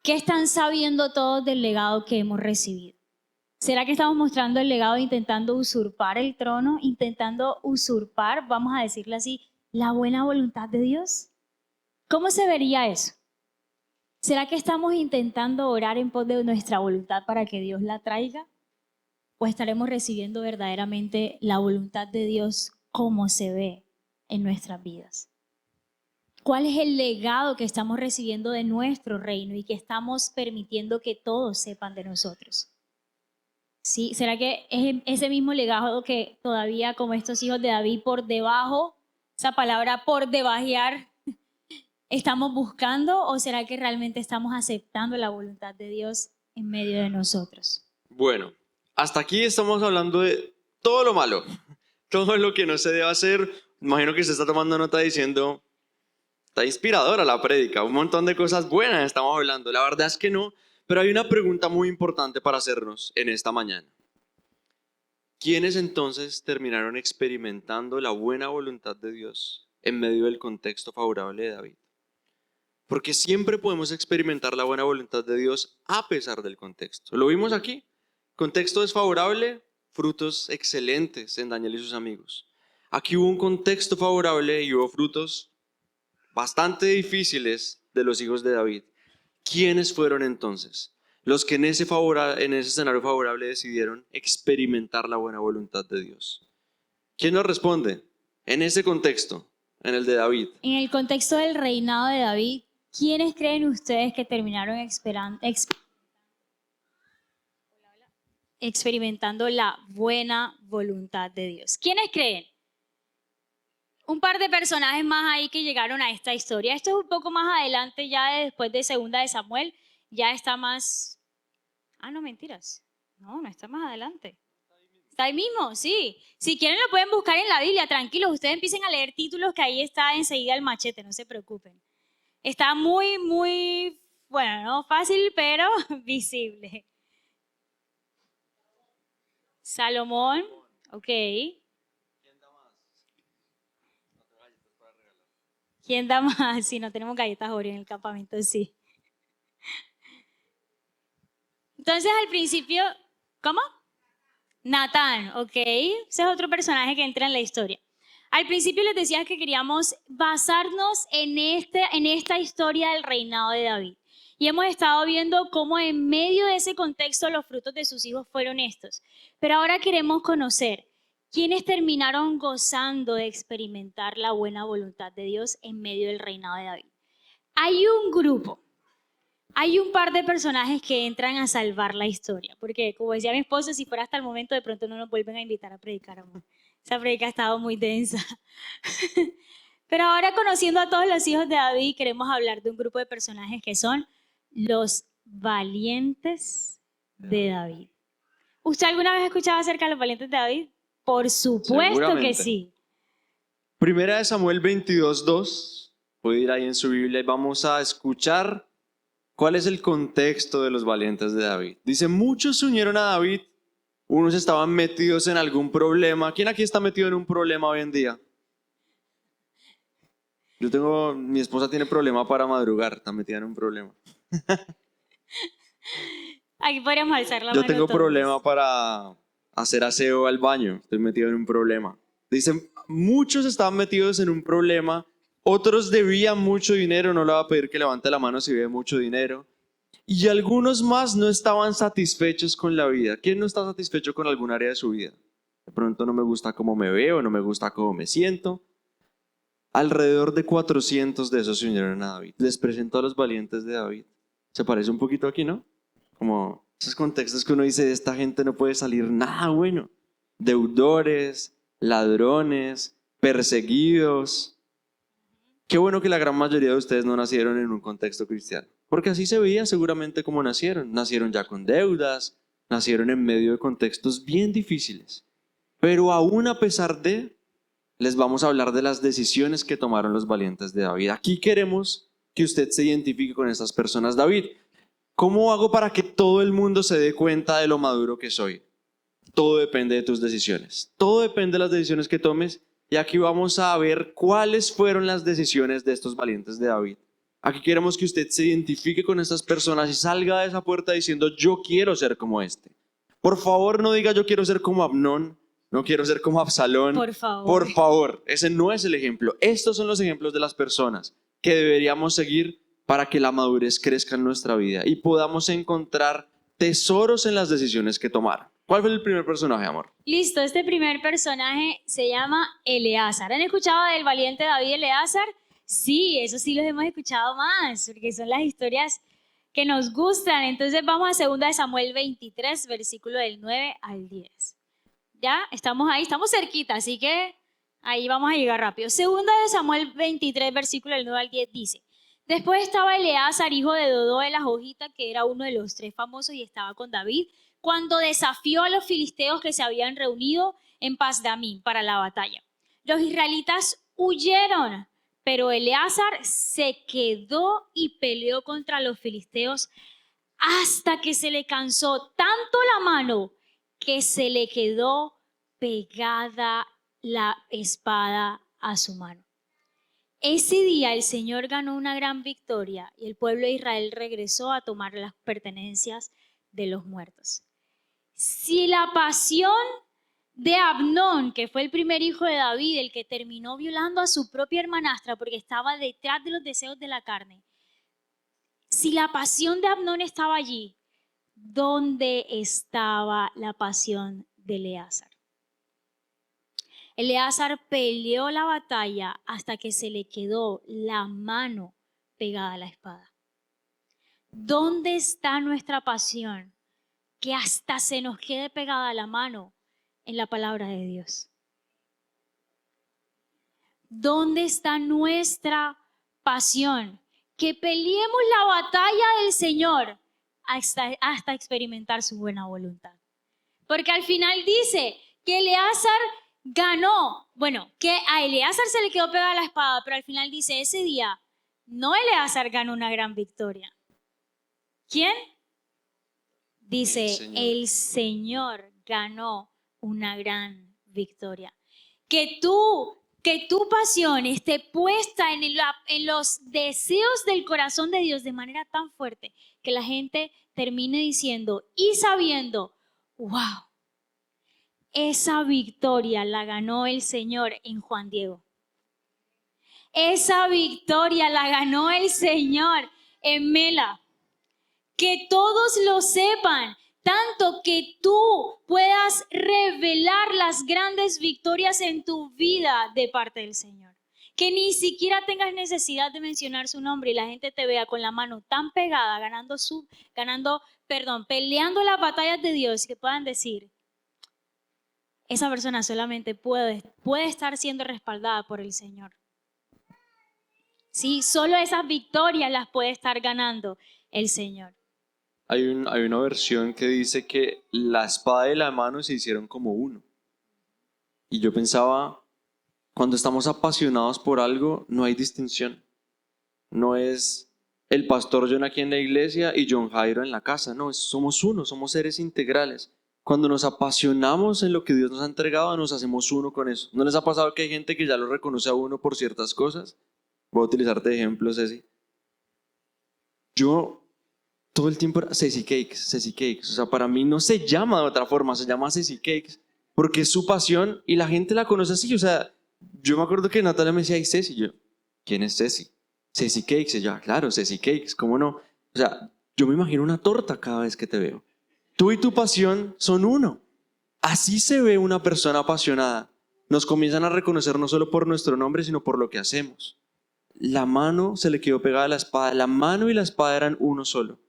¿Qué están sabiendo todos del legado que hemos recibido? ¿Será que estamos mostrando el legado intentando usurpar el trono, intentando usurpar, vamos a decirle así, la buena voluntad de Dios? ¿Cómo se vería eso? ¿Será que estamos intentando orar en pos de nuestra voluntad para que Dios la traiga? ¿O estaremos recibiendo verdaderamente la voluntad de Dios como se ve en nuestras vidas? ¿Cuál es el legado que estamos recibiendo de nuestro reino y que estamos permitiendo que todos sepan de nosotros? ¿Sí? ¿Será que es ese mismo legado que todavía como estos hijos de David por debajo, esa palabra por debajear, estamos buscando? ¿O será que realmente estamos aceptando la voluntad de Dios en medio de nosotros? Bueno, hasta aquí estamos hablando de todo lo malo, todo lo que no se debe hacer. Imagino que se está tomando nota diciendo, está inspiradora la prédica, un montón de cosas buenas estamos hablando. La verdad es que no, pero hay una pregunta muy importante para hacernos en esta mañana. ¿Quiénes entonces terminaron experimentando la buena voluntad de Dios en medio del contexto favorable de David? Porque siempre podemos experimentar la buena voluntad de Dios a pesar del contexto. Lo vimos aquí. Contexto desfavorable, frutos excelentes en Daniel y sus amigos. Aquí hubo un contexto favorable y hubo frutos bastante difíciles de los hijos de David. ¿Quiénes fueron entonces los que en ese escenario favorable decidieron experimentar la buena voluntad de Dios? ¿Quién nos responde? En ese contexto, en el de David. En el contexto del reinado de David, ¿quiénes creen ustedes que terminaron experimentando la buena voluntad de Dios? ¿Quiénes creen? Un par de personajes más ahí que llegaron a esta historia. Esto es un poco más adelante, ya después de Segunda de Samuel, ya está más... Ah, no, mentiras. No está más adelante. Está ahí mismo, sí. Si quieren lo pueden buscar en la Biblia, tranquilos. Ustedes empiecen a leer títulos que ahí está enseguida el machete, no se preocupen. Está muy, muy, bueno, no fácil, pero visible. Salomón, ok. ¿Quién da más? Si no tenemos galletas Oreo en el campamento, sí. Entonces al principio, ¿cómo? Natán, ok. Ese es otro personaje que entra en la historia. Al principio les decía que queríamos basarnos en esta historia del reinado de David. Y hemos estado viendo cómo en medio de ese contexto los frutos de sus hijos fueron estos. Pero ahora queremos conocer quiénes terminaron gozando de experimentar la buena voluntad de Dios en medio del reinado de David. Hay un grupo, hay un par de personajes que entran a salvar la historia. Porque, como decía mi esposo, si fuera hasta el momento, de pronto no nos vuelven a invitar a predicar, amor. Esa predica ha estado muy densa. Pero ahora, conociendo a todos los hijos de David, queremos hablar de un grupo de personajes que son los valientes de David. ¿Usted alguna vez ha escuchado acerca de los valientes de David? Por supuesto que sí. Primera de Samuel 22:2. Puede ir ahí en su Biblia y vamos a escuchar cuál es el contexto de los valientes de David. Dice, muchos se unieron a David, unos estaban metidos en algún problema. ¿Quién aquí está metido en un problema hoy en día? Mi esposa tiene problema para madrugar, está metida en un problema. Aquí podríamos alzar la mano. Yo tengo todos. problema para hacer aseo al baño, estoy metido en un problema. Dicen, muchos estaban metidos en un problema, otros debían mucho dinero, no le va a pedir que levante la mano si debe mucho dinero. Y algunos más no estaban satisfechos con la vida. ¿Quién no está satisfecho con algún área de su vida? De pronto no me gusta cómo me veo, no me gusta cómo me siento. Alrededor de 400 de esos se unieron a David. Les presento a los valientes de David. Se parece un poquito aquí, ¿no? Como esos contextos que uno dice, de esta gente no puede salir nada bueno. Deudores, ladrones, perseguidos. Qué bueno que la gran mayoría de ustedes no nacieron en un contexto cristiano. Porque así se veía seguramente como nacieron. Nacieron ya con deudas, nacieron en medio de contextos bien difíciles. Pero aún a pesar de, les vamos a hablar de las decisiones que tomaron los valientes de David. Aquí queremos que usted se identifique con estas personas. David, ¿cómo hago para que todo el mundo se dé cuenta de lo maduro que soy? Todo depende de tus decisiones. Todo depende de las decisiones que tomes. Y aquí vamos a ver cuáles fueron las decisiones de estos valientes de David. Aquí queremos que usted se identifique con estas personas y salga de esa puerta diciendo, yo quiero ser como este. Por favor, no diga yo quiero ser como Amnón, no quiero ser como Absalón. Por favor. Por favor, ese no es el ejemplo. Estos son los ejemplos de las personas que deberíamos seguir para que la madurez crezca en nuestra vida y podamos encontrar tesoros en las decisiones que tomar. ¿Cuál fue el primer personaje, amor? Listo, este primer personaje se llama Eleazar. ¿Han escuchado del valiente David Eleazar? Sí, eso sí los hemos escuchado más, porque son las historias que nos gustan. Entonces vamos a 2 de Samuel 23, versículo del 9 al 10. Ya, estamos ahí, estamos cerquita, así que ahí vamos a llegar rápido. 2 de Samuel 23, versículo del 9 al 10 dice, después estaba Eleazar, hijo de Dodó de la Jogita, que era uno de los 3 famosos y estaba con David, cuando desafió a los filisteos que se habían reunido en Pasdamín para la batalla. Los israelitas huyeron, pero Eleazar se quedó y peleó contra los filisteos hasta que se le cansó tanto la mano que se le quedó pegada la espada a su mano. Ese día el Señor ganó una gran victoria y el pueblo de Israel regresó a tomar las pertenencias de los muertos. Si la pasión de Amnón, que fue el primer hijo de David, el que terminó violando a su propia hermanastra porque estaba detrás de los deseos de la carne, si la pasión de Amnón estaba allí, ¿dónde estaba la pasión de Eleazar? Eleazar peleó la batalla hasta que se le quedó la mano pegada a la espada. ¿Dónde está nuestra pasión? Que hasta se nos quede pegada la mano en la palabra de Dios. ¿Dónde está nuestra pasión? Que peleemos la batalla del Señor hasta experimentar su buena voluntad. Porque al final dice que Eleazar ganó, bueno, que a Eleazar se le quedó pegada la espada, pero al final dice, ese día no Eleazar ganó una gran victoria. ¿Quién? Dice, el Señor ganó una gran victoria. Que tu pasión esté puesta en los deseos del corazón de Dios de manera tan fuerte que la gente termine diciendo y sabiendo, wow, esa victoria la ganó el Señor en Juan Diego. Esa victoria la ganó el Señor en Mela. Que todos lo sepan, tanto que tú puedas revelar las grandes victorias en tu vida de parte del Señor. Que ni siquiera tengas necesidad de mencionar su nombre y la gente te vea con la mano tan pegada, peleando las batallas de Dios, que puedan decir, esa persona solamente puede estar siendo respaldada por el Señor. Sí, solo esas victorias las puede estar ganando el Señor. Hay una versión que dice que la espada y la mano se hicieron como uno. Y yo pensaba, cuando estamos apasionados por algo, no hay distinción. No es el pastor John aquí en la iglesia y John Jairo en la casa. No, somos uno, somos seres integrales. Cuando nos apasionamos en lo que Dios nos ha entregado, nos hacemos uno con eso. ¿No les ha pasado que hay gente que ya lo reconoce a uno por ciertas cosas? Voy a utilizarte de ejemplo, Ceci. Yo todo el tiempo era Ceci Cakes, Ceci Cakes. O sea, para mí no se llama de otra forma, se llama Ceci Cakes porque es su pasión y la gente la conoce así. O sea, yo me acuerdo que Natalia me decía, "Ay, Ceci", yo, "¿Quién es Ceci?". Ceci Cakes, y yo, claro, Ceci Cakes, ¿cómo no? O sea, yo me imagino una torta cada vez que te veo. Tú y tu pasión son uno. Así se ve una persona apasionada. Nos comienzan a reconocer no solo por nuestro nombre, sino por lo que hacemos. La mano se le quedó pegada a la espada. La mano y la espada eran uno solo.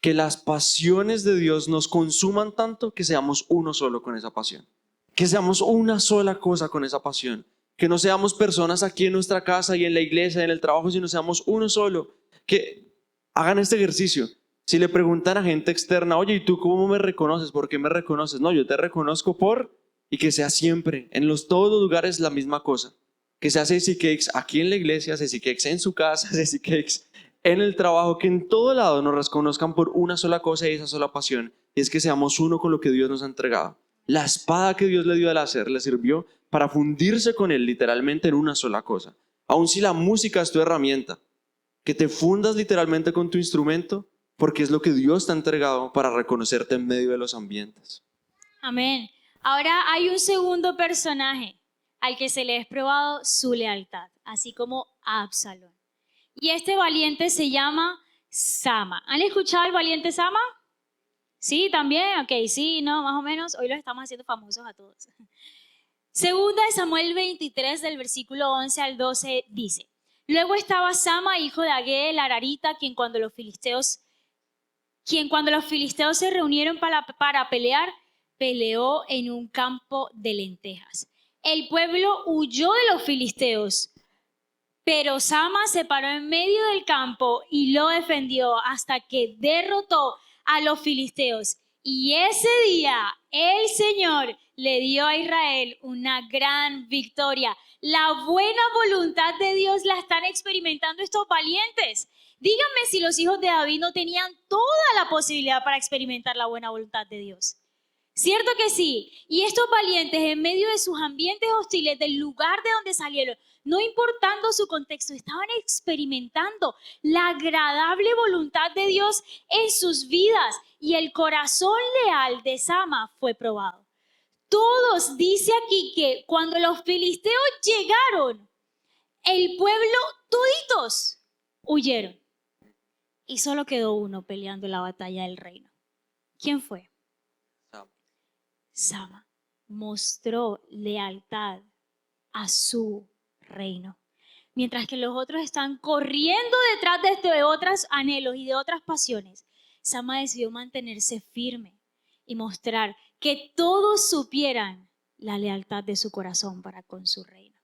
Que las pasiones de Dios nos consuman tanto que seamos uno solo con esa pasión. Que seamos una sola cosa con esa pasión. Que no seamos personas aquí en nuestra casa y en la iglesia, en el trabajo, sino seamos uno solo. Que hagan este ejercicio. Si le preguntan a gente externa, oye, ¿y tú cómo me reconoces? ¿Por qué me reconoces? No, yo te reconozco por... Y que sea siempre, en todos los lugares, la misma cosa. Que sea Ceci Cakes aquí en la iglesia, Ceci Cakes en su casa, Ceci Cakes en el trabajo, que en todo lado nos reconozcan por una sola cosa y esa sola pasión. Y es que seamos uno con lo que Dios nos ha entregado. La espada que Dios le dio al hacer le sirvió para fundirse con Él literalmente en una sola cosa. Aun si la música es tu herramienta, que te fundas literalmente con tu instrumento, porque es lo que Dios te ha entregado para reconocerte en medio de los ambientes. Amén. Ahora hay un segundo personaje al que se le es probado su lealtad, así como a Absalón. Y este valiente se llama Sama. ¿Han escuchado al valiente Sama? Sí, también. Ok, sí, no, más o menos. Hoy los estamos haciendo famosos a todos. Segunda de Samuel 23, del versículo 11 al 12, dice: Luego estaba Sama, hijo de Agee, el Ararita, quien cuando los filisteos se reunieron para pelear, peleó en un campo de lentejas. El pueblo huyó de los filisteos, pero Sama se paró en medio del campo y lo defendió hasta que derrotó a los filisteos. Y ese día el Señor le dio a Israel una gran victoria. La buena voluntad de Dios la están experimentando estos valientes. Díganme si los hijos de David no tenían toda la posibilidad para experimentar la buena voluntad de Dios. ¿Cierto que sí? Y estos valientes, en medio de sus ambientes hostiles, del lugar de donde salieron, no importando su contexto, estaban experimentando la agradable voluntad de Dios en sus vidas, y el corazón leal de Sama fue probado. Todos, dice aquí, que cuando los filisteos llegaron, el pueblo, toditos, huyeron. Y solo quedó uno peleando la batalla del reino. ¿Quién fue? Sama. Mostró lealtad a su reino. Mientras que los otros están corriendo detrás de otros anhelos y de otras pasiones, Sama decidió mantenerse firme y mostrar que todos supieran la lealtad de su corazón para con su reino.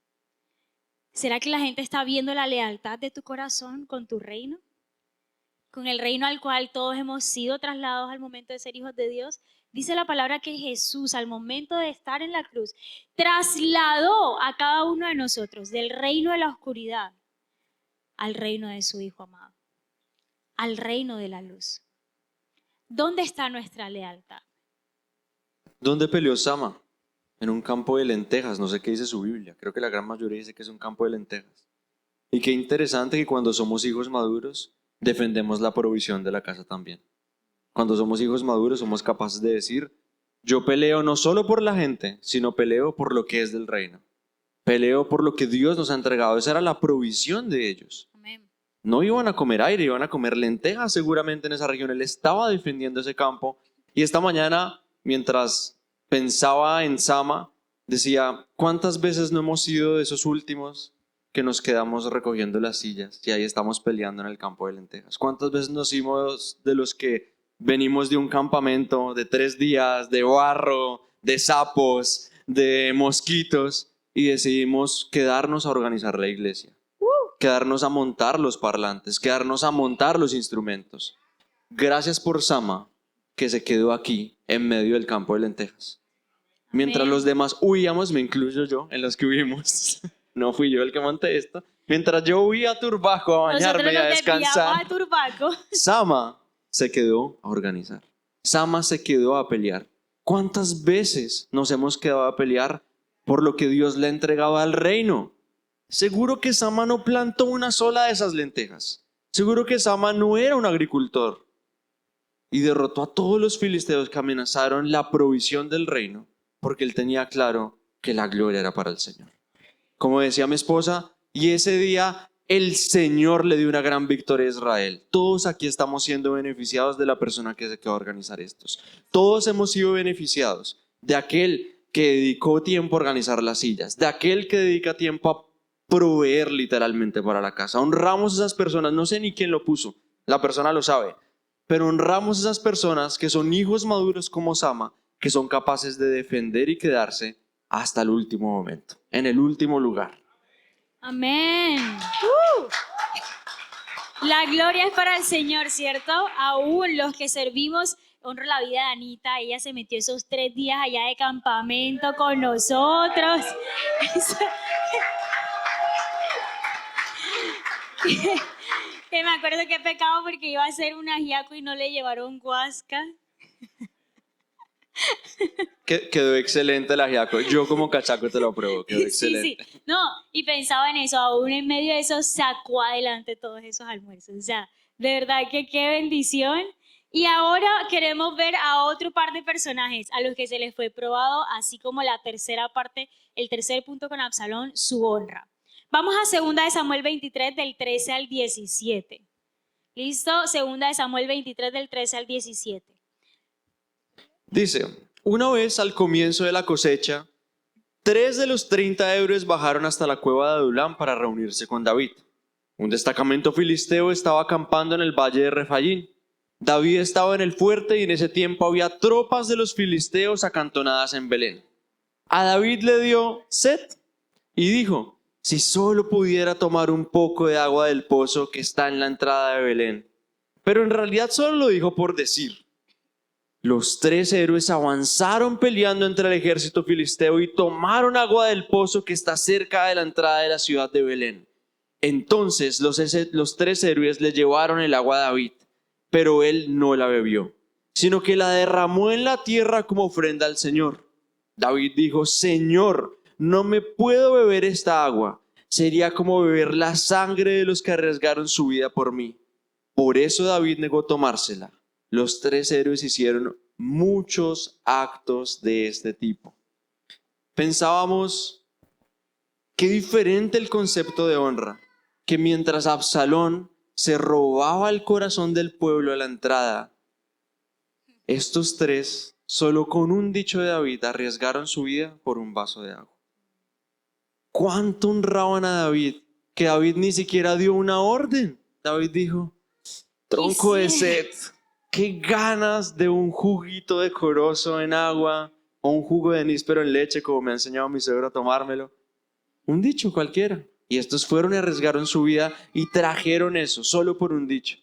¿Será que la gente está viendo la lealtad de tu corazón con tu reino? Con el reino al cual todos hemos sido trasladados al momento de ser hijos de Dios. Dice la palabra que Jesús, al momento de estar en la cruz, trasladó a cada uno de nosotros del reino de la oscuridad al reino de su Hijo amado, al reino de la luz. ¿Dónde está nuestra lealtad? ¿Dónde peleó Sama? En un campo de lentejas. No sé qué dice su Biblia. Creo que la gran mayoría dice que es un campo de lentejas. Y qué interesante que cuando somos hijos maduros, defendemos la provisión de la casa también. Cuando somos hijos maduros somos capaces de decir, yo peleo no solo por la gente, sino peleo por lo que es del reino. Peleo por lo que Dios nos ha entregado. Esa era la provisión de ellos. Amén. No iban a comer aire, iban a comer lentejas seguramente en esa región. Él estaba defendiendo ese campo. Y esta mañana, mientras pensaba en Sama, decía, ¿cuántas veces no hemos sido de esos últimos que nos quedamos recogiendo las sillas y ahí estamos peleando en el campo de lentejas? ¿Cuántas veces nos hicimos de los que venimos de un campamento de 3 días, de barro, de sapos, de mosquitos, y decidimos quedarnos a organizar la iglesia? Quedarnos a montar los parlantes, quedarnos a montar los instrumentos. Gracias por Sama, que se quedó aquí en medio del campo de lentejas. Mientras Amén. los demás huíamos, me incluyo yo en los que huimos. No fui yo el que monté esto. Mientras yo huía a Turbaco a bañarme Nosotros y a nos desviamos descansar, a Turbaco. Sama se quedó a organizar. Sama se quedó a pelear. ¿Cuántas veces nos hemos quedado a pelear por lo que Dios le entregaba al reino? Seguro que Sama no plantó una sola de esas lentejas. Seguro que Sama no era un agricultor. y derrotó a todos los filisteos que amenazaron la provisión del reino, porque él tenía claro que la gloria era para el Señor. Como decía mi esposa, y ese día el Señor le dio una gran victoria a Israel. Todos aquí estamos siendo beneficiados de la persona que se quedó a organizar estos. Todos hemos sido beneficiados de aquel que dedicó tiempo a organizar las sillas, de aquel que dedica tiempo a proveer literalmente para la casa. Honramos a esas personas, no sé ni quién lo puso, la persona lo sabe, pero honramos a esas personas que son hijos maduros como Sama, que son capaces de defender y quedarse hasta el último momento, en el último lugar. Amén. La gloria es para el Señor, ¿cierto? Aún los que servimos, honro la vida de Anita, ella se metió esos 3 días allá de campamento con nosotros. Que me acuerdo que pecado porque iba a hacer un ajiaco y no le llevaron guasca. Quedó excelente el ajiaco. Yo como cachaco te lo apruebo, quedó excelente. Sí. No, y pensaba en eso, aún en medio de eso sacó adelante todos esos almuerzos. O sea, de verdad que qué bendición. Y ahora queremos ver a otro par de personajes a los que se les fue probado, así como la tercera parte, el tercer punto con Absalón, su honra. Vamos a 2 de Samuel 23 del 13 al 17. ¿Listo? 2 de Samuel 23 del 13 al 17. Dice, una vez al comienzo de la cosecha, 3 de los 30 héroes bajaron hasta la cueva de Adulám para reunirse con David. Un destacamento filisteo estaba acampando en el valle de Refayín. David estaba en el fuerte y en ese tiempo había tropas de los filisteos acantonadas en Belén. A David le dio sed y dijo, si solo pudiera tomar un poco de agua del pozo que está en la entrada de Belén. Pero en realidad solo lo dijo por decir. Los 3 héroes avanzaron peleando entre el ejército filisteo y tomaron agua del pozo que está cerca de la entrada de la ciudad de Belén. Entonces los 3 héroes le llevaron el agua a David, pero él no la bebió, sino que la derramó en la tierra como ofrenda al Señor. David dijo, Señor, no me puedo beber esta agua. Sería como beber la sangre de los que arriesgaron su vida por mí. Por eso David negó tomársela. Los 3 héroes hicieron muchos actos de este tipo. Pensábamos, qué diferente el concepto de honra, que mientras Absalón se robaba el corazón del pueblo a la entrada, estos 3, solo con un dicho de David, arriesgaron su vida por un vaso de agua. ¿Cuánto honraban a David? Que David ni siquiera dio una orden. David dijo, tronco de sed, qué ganas de un juguito decoroso en agua o un jugo de níspero en leche, como me ha enseñado mi suegro a tomármelo. Un dicho cualquiera. Y estos fueron y arriesgaron su vida y trajeron eso solo por un dicho.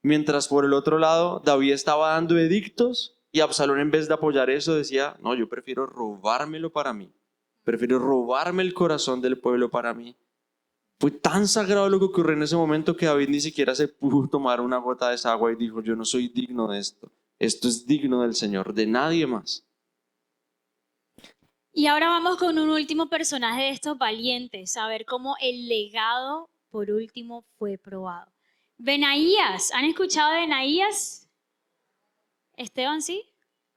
Mientras por el otro lado David estaba dando edictos y Absalón, en vez de apoyar eso, decía, no, yo prefiero robármelo para mí. Prefiero robarme el corazón del pueblo para mí. Fue tan sagrado lo que ocurrió en ese momento que David ni siquiera se pudo tomar una gota de esa agua y dijo, yo no soy digno de esto. Esto es digno del Señor, de nadie más. Y ahora vamos con un último personaje de estos valientes, a ver cómo el legado, por último, fue probado. Benaías, ¿han escuchado de Benaías? ¿Esteban sí?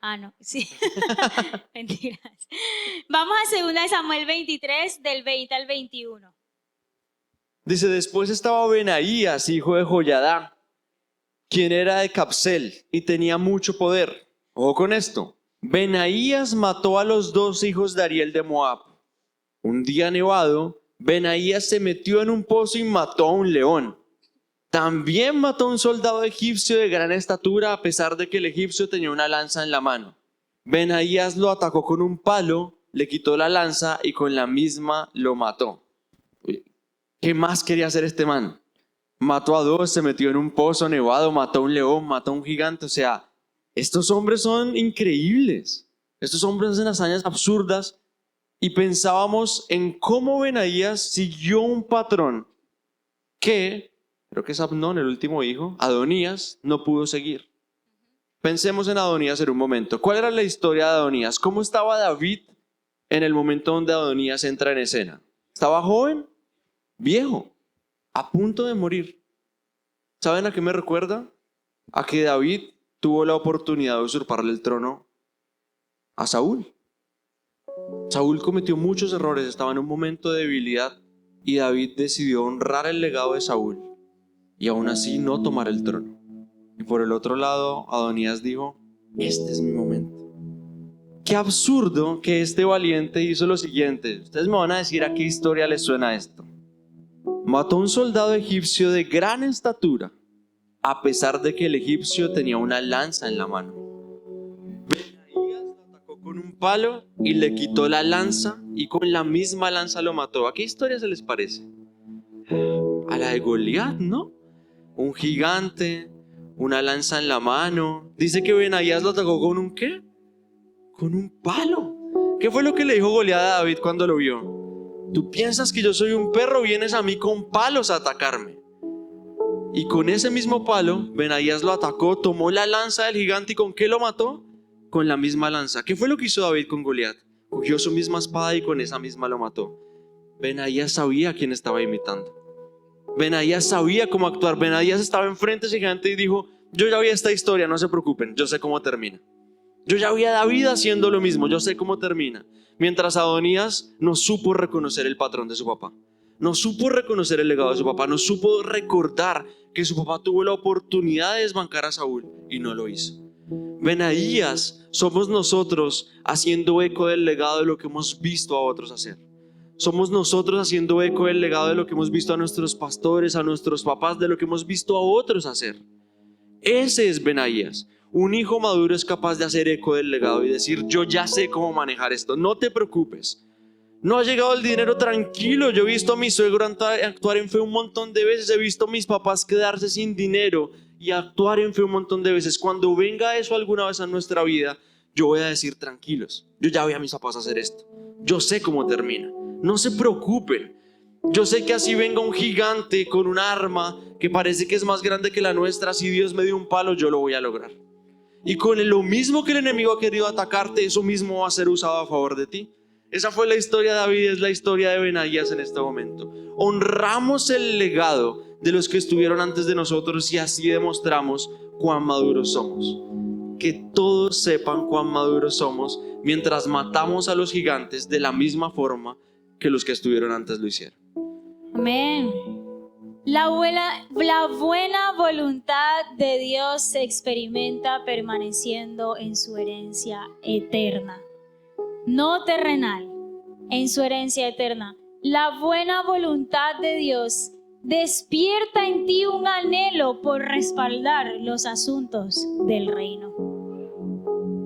Ah, no, sí. Mentiras. Vamos a 2 de Samuel 23, del 20 al 21. Dice, después estaba Benaías, hijo de Joiadá, quien era de Capsel y tenía mucho poder. Ojo con esto. Benaías mató a los 2 hijos de Ariel de Moab. Un día nevado, Benaías se metió en un pozo y mató a un león. También mató a un soldado egipcio de gran estatura, a pesar de que el egipcio tenía una lanza en la mano. Benaías lo atacó con un palo, le quitó la lanza y con la misma lo mató. ¿Qué más quería hacer este man? Mató a 2, se metió en un pozo nevado, mató a un león, mató a un gigante. O sea, estos hombres son increíbles. Estos hombres hacen hazañas absurdas. Y pensábamos en cómo Benaías siguió un patrón que, creo que es Abnón, el último hijo, Adonías, no pudo seguir. Pensemos en Adonías en un momento. ¿Cuál era la historia de Adonías? ¿Cómo estaba David en el momento donde Adonías entra en escena? ¿Estaba joven? Viejo, a punto de morir. ¿Saben a qué me recuerda? A que David tuvo la oportunidad de usurparle el trono a Saúl. Saúl cometió muchos errores, estaba en un momento de debilidad y David decidió honrar el legado de Saúl y aún así no tomar el trono. Y por el otro lado, Adonías dijo, este es mi momento. Qué absurdo que este valiente hizo lo siguiente. Ustedes me van a decir a qué historia les suena esto. Mató a un soldado egipcio de gran estatura, a pesar de que el egipcio tenía una lanza en la mano. Benaías lo atacó con un palo y le quitó la lanza y con la misma lanza lo mató. ¿A qué historia se les parece? A la de Goliat, ¿no? Un gigante, una lanza en la mano. Dice que Benaías lo atacó con un ¿qué? Con un palo. ¿Qué fue lo que le dijo Goliat a David cuando lo vio? Tú piensas que yo soy un perro, vienes a mí con palos a atacarme. Y con ese mismo palo, Benaías lo atacó, tomó la lanza del gigante y ¿con qué lo mató? Con la misma lanza. ¿Qué fue lo que hizo David con Goliat? Cogió su misma espada y con esa misma lo mató. Benaías sabía a quién estaba imitando. Benaías sabía cómo actuar. Benaías estaba enfrente de ese gigante y dijo, yo ya vi esta historia, no se preocupen, yo sé cómo termina. Yo ya vi a David haciendo lo mismo, yo sé cómo termina. Mientras Adonías no supo reconocer el patrón de su papá, no supo reconocer el legado de su papá, no supo recordar que su papá tuvo la oportunidad de desbancar a Saúl y no lo hizo. Benaías somos nosotros haciendo eco del legado de lo que hemos visto a otros hacer. Somos nosotros haciendo eco del legado de lo que hemos visto a nuestros pastores, a nuestros papás, de lo que hemos visto a otros hacer. Ese es Benaías. Un hijo maduro es capaz de hacer eco del legado y decir, yo ya sé cómo manejar esto, no te preocupes. No ha llegado el dinero, tranquilo. Yo he visto a mi suegro actuar en fe un montón de veces. He visto a mis papás quedarse sin dinero y actuar en fe un montón de veces. Cuando venga eso alguna vez a nuestra vida, yo voy a decir, tranquilos, yo ya vi a mis papás hacer esto. Yo sé cómo termina. No se preocupen. Yo sé que así venga un gigante con un arma que parece que es más grande que la nuestra. Si Dios me dio un palo, yo lo voy a lograr. Y con lo mismo que el enemigo ha querido atacarte, eso mismo va a ser usado a favor de ti. Esa fue la historia de David, es la historia de Benaías en este momento. Honramos el legado de los que estuvieron antes de nosotros y así demostramos cuán maduros somos. Que todos sepan cuán maduros somos mientras matamos a los gigantes de la misma forma que los que estuvieron antes lo hicieron. Amén. La buena voluntad de Dios se experimenta permaneciendo en su herencia eterna, no terrenal, en su herencia eterna. La buena voluntad de Dios despierta en ti un anhelo por respaldar los asuntos del reino.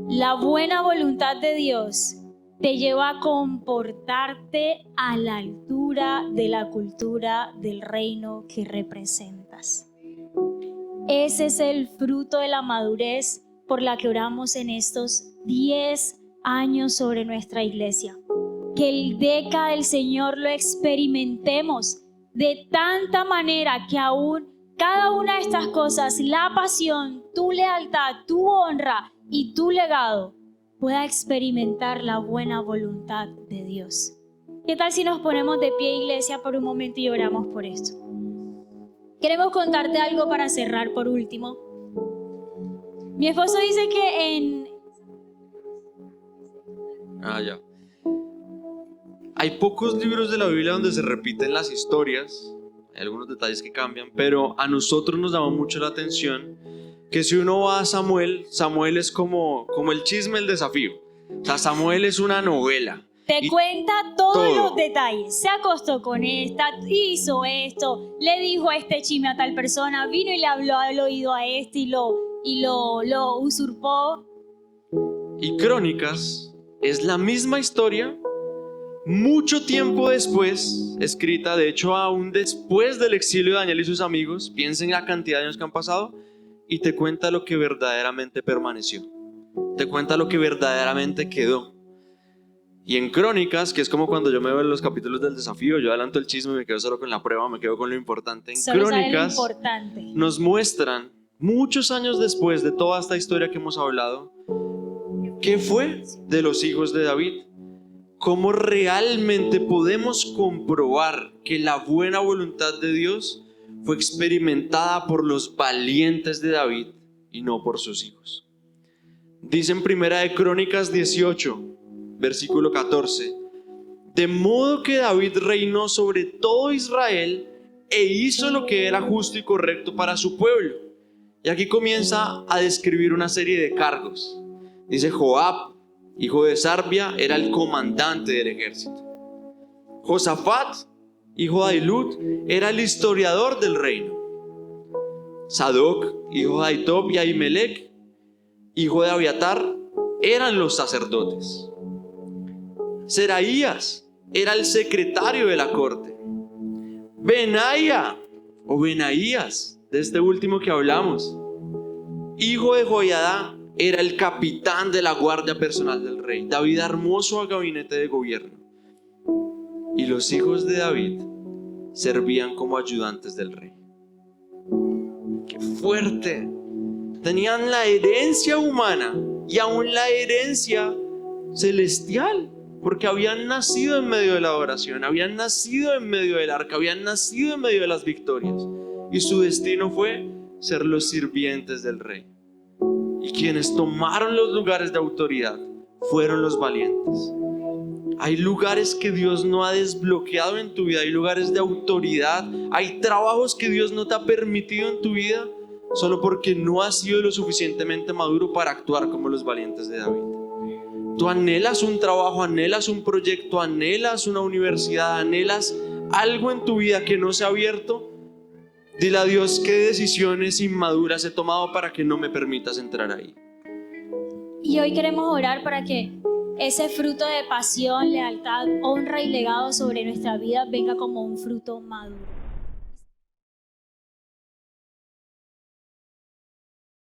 La buena voluntad de Dios te lleva a comportarte a la altura de la cultura del reino que representas. Ese es el fruto de la madurez por la que oramos en estos 10 años sobre nuestra iglesia. Que el DECA del Señor lo experimentemos de tanta manera que aún cada una de estas cosas, la pasión, tu lealtad, tu honra y tu legado, pueda experimentar la buena voluntad de Dios. ¿Qué tal si nos ponemos de pie, iglesia, por un momento y oramos por esto? Queremos contarte algo para cerrar por último. Mi esposo dice que ya. Hay pocos libros de la Biblia donde se repiten las historias. Hay algunos detalles que cambian, pero a nosotros nos llama mucho la atención que si uno va a Samuel es como el chisme, el desafío. O sea, Samuel es una novela. Te cuenta todos los detalles. Se acostó con esta, hizo esto, le dijo a este chisme a tal persona, vino y le habló al oído a este y lo usurpó. Y Crónicas es la misma historia, mucho tiempo después, escrita, de hecho aún después del exilio de Daniel y sus amigos. Piensen en la cantidad de años que han pasado. Y te cuenta lo que verdaderamente permaneció. Te cuenta lo que verdaderamente quedó. Y en Crónicas, que es como cuando yo me veo en los capítulos del desafío, yo adelanto el chisme y me quedo solo con la prueba, me quedo con lo importante. En solo Crónicas lo importante. Nos muestran, muchos años después de toda esta historia que hemos hablado, qué fue de los hijos de David. Cómo realmente podemos comprobar que la buena voluntad de Dios fue experimentada por los valientes de David y no por sus hijos. Dice en Primera de Crónicas 18, versículo 14: de modo que David reinó sobre todo Israel e hizo lo que era justo y correcto para su pueblo. Y aquí comienza a describir una serie de cargos. Dice: Joab, hijo de Sarbia, era el comandante del ejército. Josafat, hijo de Ahilud, era el historiador del reino. Sadoc, hijo de Ahitob, y Ahimelech, hijo de Abiatar, eran los sacerdotes. Seraías era el secretario de la corte. Benaía o Benaías, de este último que hablamos, hijo de Joiada, era el capitán de la guardia personal del rey. David armó su gabinete de gobierno. Y los hijos de David servían como ayudantes del rey. ¡Qué fuerte! Tenían la herencia humana y aún la herencia celestial, porque habían nacido en medio de la adoración, habían nacido en medio del arca, habían nacido en medio de las victorias, y su destino fue ser los sirvientes del rey. Y quienes tomaron los lugares de autoridad fueron los valientes. Hay lugares que Dios no ha desbloqueado en tu vida, hay lugares de autoridad, hay trabajos que Dios no te ha permitido en tu vida solo porque no has sido lo suficientemente maduro para actuar como los valientes de David. Tú anhelas un trabajo, anhelas un proyecto, anhelas una universidad, anhelas algo en tu vida que no se ha abierto. Dile a Dios: qué decisiones inmaduras he tomado para que no me permitas entrar ahí. Y hoy queremos orar para que ese fruto de pasión, lealtad, honra y legado sobre nuestra vida venga como un fruto maduro.